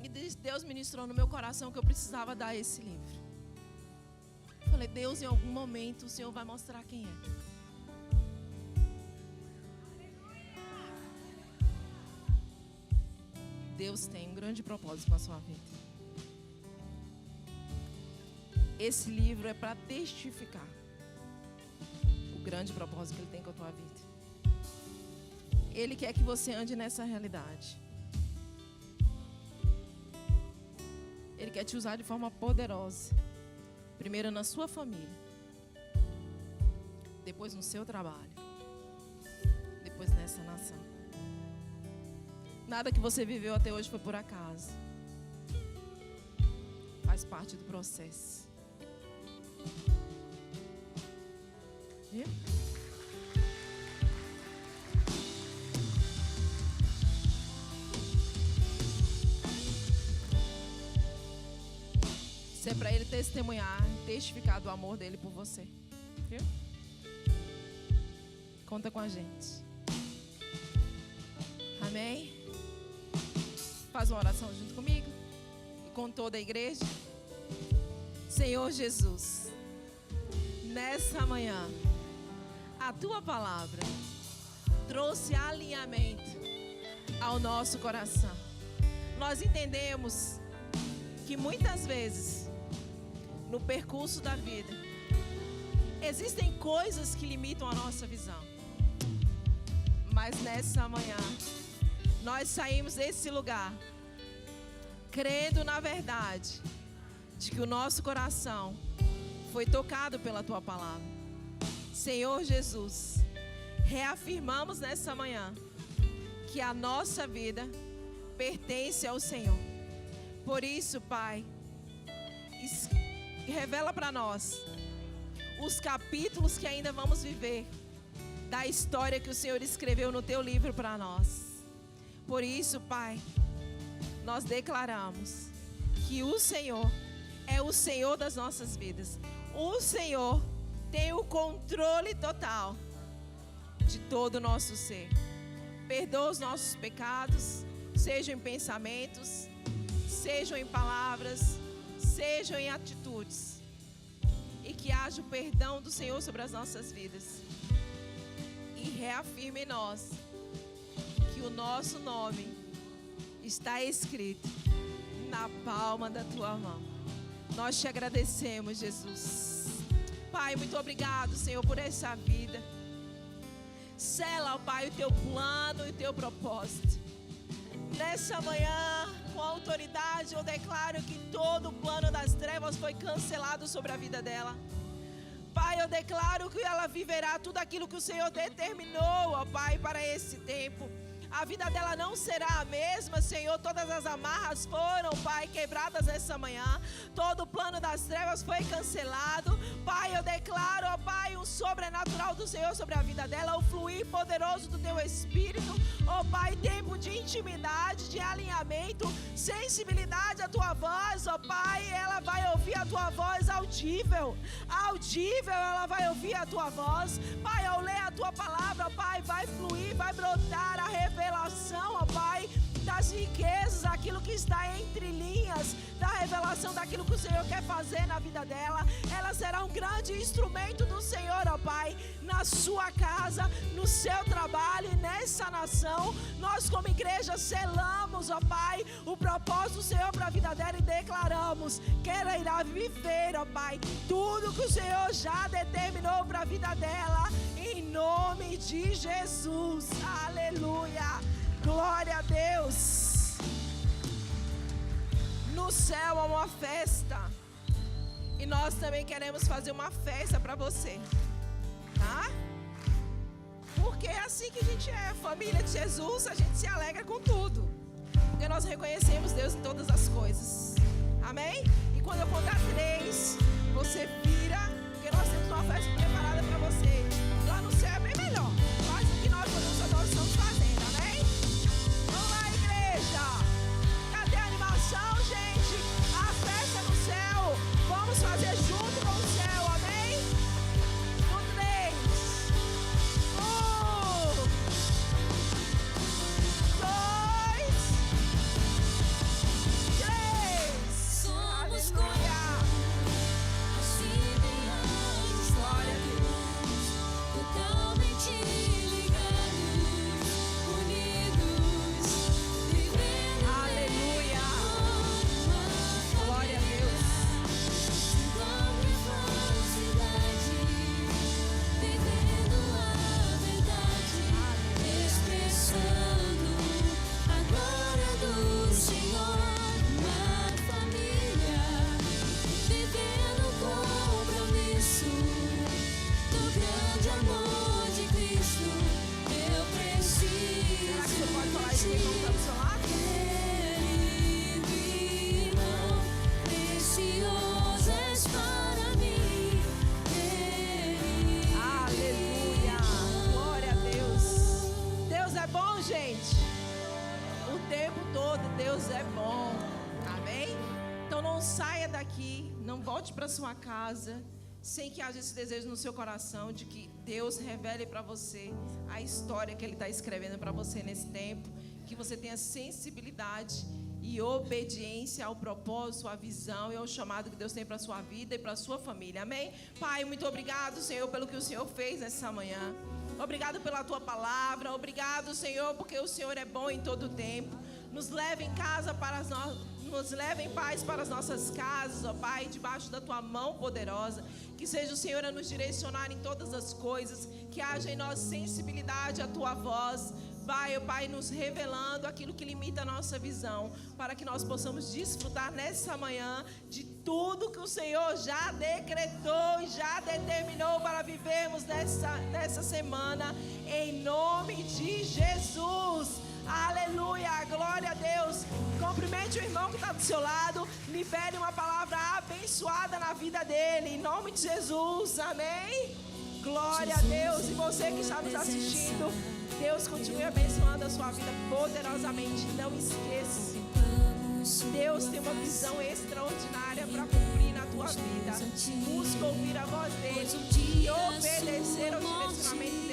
Speaker 1: E Deus ministrou no meu coração que eu precisava dar esse livro. Falei, Deus, em algum momento o Senhor vai mostrar quem é. Deus tem um grande propósito com a sua vida. Esse livro é para testificar o grande propósito que Ele tem com a tua vida. Ele quer que você ande nessa realidade. Ele quer te usar de forma poderosa. Primeiro na sua família. Depois no seu trabalho. Depois nessa nação. Nada que você viveu até hoje foi por acaso. Faz parte do processo. Viu? Isso é para Ele testemunhar, testificar do amor dele por você. Viu? Conta com a gente. Amém? Faz uma oração junto comigo e com toda a igreja. Senhor Jesus, nessa manhã, a Tua palavra trouxe alinhamento ao nosso coração. Nós entendemos que muitas vezes, no percurso da vida, existem coisas que limitam a nossa visão. Mas nessa manhã, nós saímos desse lugar crendo na verdade de que o nosso coração foi tocado pela Tua palavra. Senhor Jesus, reafirmamos nessa manhã que a nossa vida pertence ao Senhor. Por isso, Pai, revela para nós os capítulos que ainda vamos viver da história que o Senhor escreveu no Teu livro para nós. Por isso, Pai, nós declaramos que o Senhor é o Senhor das nossas vidas. O Senhor tem o controle total de todo o nosso ser. Perdoa os nossos pecados, sejam em pensamentos, sejam em palavras, sejam em atitudes. E que haja o perdão do Senhor sobre as nossas vidas. E reafirme em nós que o nosso nome está escrito na palma da Tua mão. Nós te agradecemos, Jesus. Pai, muito obrigado, Senhor, por essa vida. Sela, ó Pai, o Teu plano e o Teu propósito. Nessa manhã, com autoridade, eu declaro que todo o plano das trevas foi cancelado sobre a vida dela. Pai, eu declaro que ela viverá tudo aquilo que o Senhor determinou, ó Pai, para esse tempo. A vida dela não será a mesma, Senhor. Todas as amarras foram, Pai, quebradas nessa manhã. Todo o plano das trevas foi cancelado. Pai, eu declaro, ó Pai, um sobrenatural do Senhor sobre a vida dela, o fluir poderoso do Teu Espírito. Ó Pai, tempo de intimidade, de alinhamento, sensibilidade à Tua voz, ó Pai. Ela vai ouvir a Tua voz audível. Audível, ela vai ouvir a Tua voz. Pai, ao ler a Tua palavra, ó Pai, vai fluir, vai brotar a revelação, ó Pai, das riquezas, aquilo que está entre linhas, da revelação daquilo que o Senhor quer fazer na vida dela. Ela será um grande instrumento do Senhor, ó Pai, na sua casa, no seu trabalho e nessa nação. Nós como igreja selamos, ó Pai, o propósito do Senhor para a vida dela e declaramos que ela irá viver, ó Pai, tudo que o Senhor já determinou para a vida dela, em nome de Jesus. Aleluia. Glória a Deus. No céu há uma festa. E nós também queremos fazer uma festa para você, tá? Porque é assim que a gente é, família de Jesus. A gente se alegra com tudo, porque nós reconhecemos Deus em todas as coisas. Amém? E quando eu contar 3, você vira, porque nós temos uma festa preparada para você. Lá no céu é bem melhor. Faz o que nós estamos fazendo, amém? Vamos lá, igreja. Cadê a animação, gente? A festa no céu. Vamos fazer junto com o céu, amém? No 3, 1, 2, 3.
Speaker 2: Somos
Speaker 1: Aleluia.
Speaker 2: assim,
Speaker 1: Glória a Deus. não saia daqui, não volte para sua casa sem que haja esse desejo no seu coração de que Deus revele para você a história que Ele está escrevendo para você nesse tempo, que você tenha sensibilidade e obediência ao propósito, à visão e ao chamado que Deus tem para a sua vida e para a sua família. Amém? Pai, muito obrigado, Senhor, pelo que o Senhor fez nessa manhã. Obrigado pela Tua palavra. Obrigado, Senhor, porque o Senhor é bom em todo tempo. Nos leva em casa nos leva em paz para as nossas casas, ó Pai, debaixo da Tua mão poderosa. Que seja o Senhor a nos direcionar em todas as coisas, que haja em nós sensibilidade à Tua voz. Vai, ó Pai, nos revelando aquilo que limita a nossa visão, para que nós possamos desfrutar nessa manhã de tudo que o Senhor já decretou e já determinou para vivermos nessa semana, em nome de Jesus. Aleluia, glória a Deus. Cumprimente o irmão que está do seu lado, libere uma palavra abençoada na vida dele, em nome de Jesus, amém? Glória a Deus. E você que está nos assistindo, Deus continue abençoando a sua vida poderosamente. Não esqueça, Deus tem uma visão extraordinária para cumprir na tua vida. Busca ouvir a voz dele e obedecer ao direcionamento dele.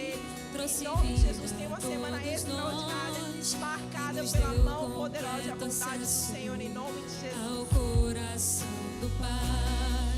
Speaker 1: Em nome de Jesus, tem uma semana extraordinária, marcada pela mão poderosa e a vontade do Senhor, em nome de Jesus.
Speaker 2: Ao coração do Pai.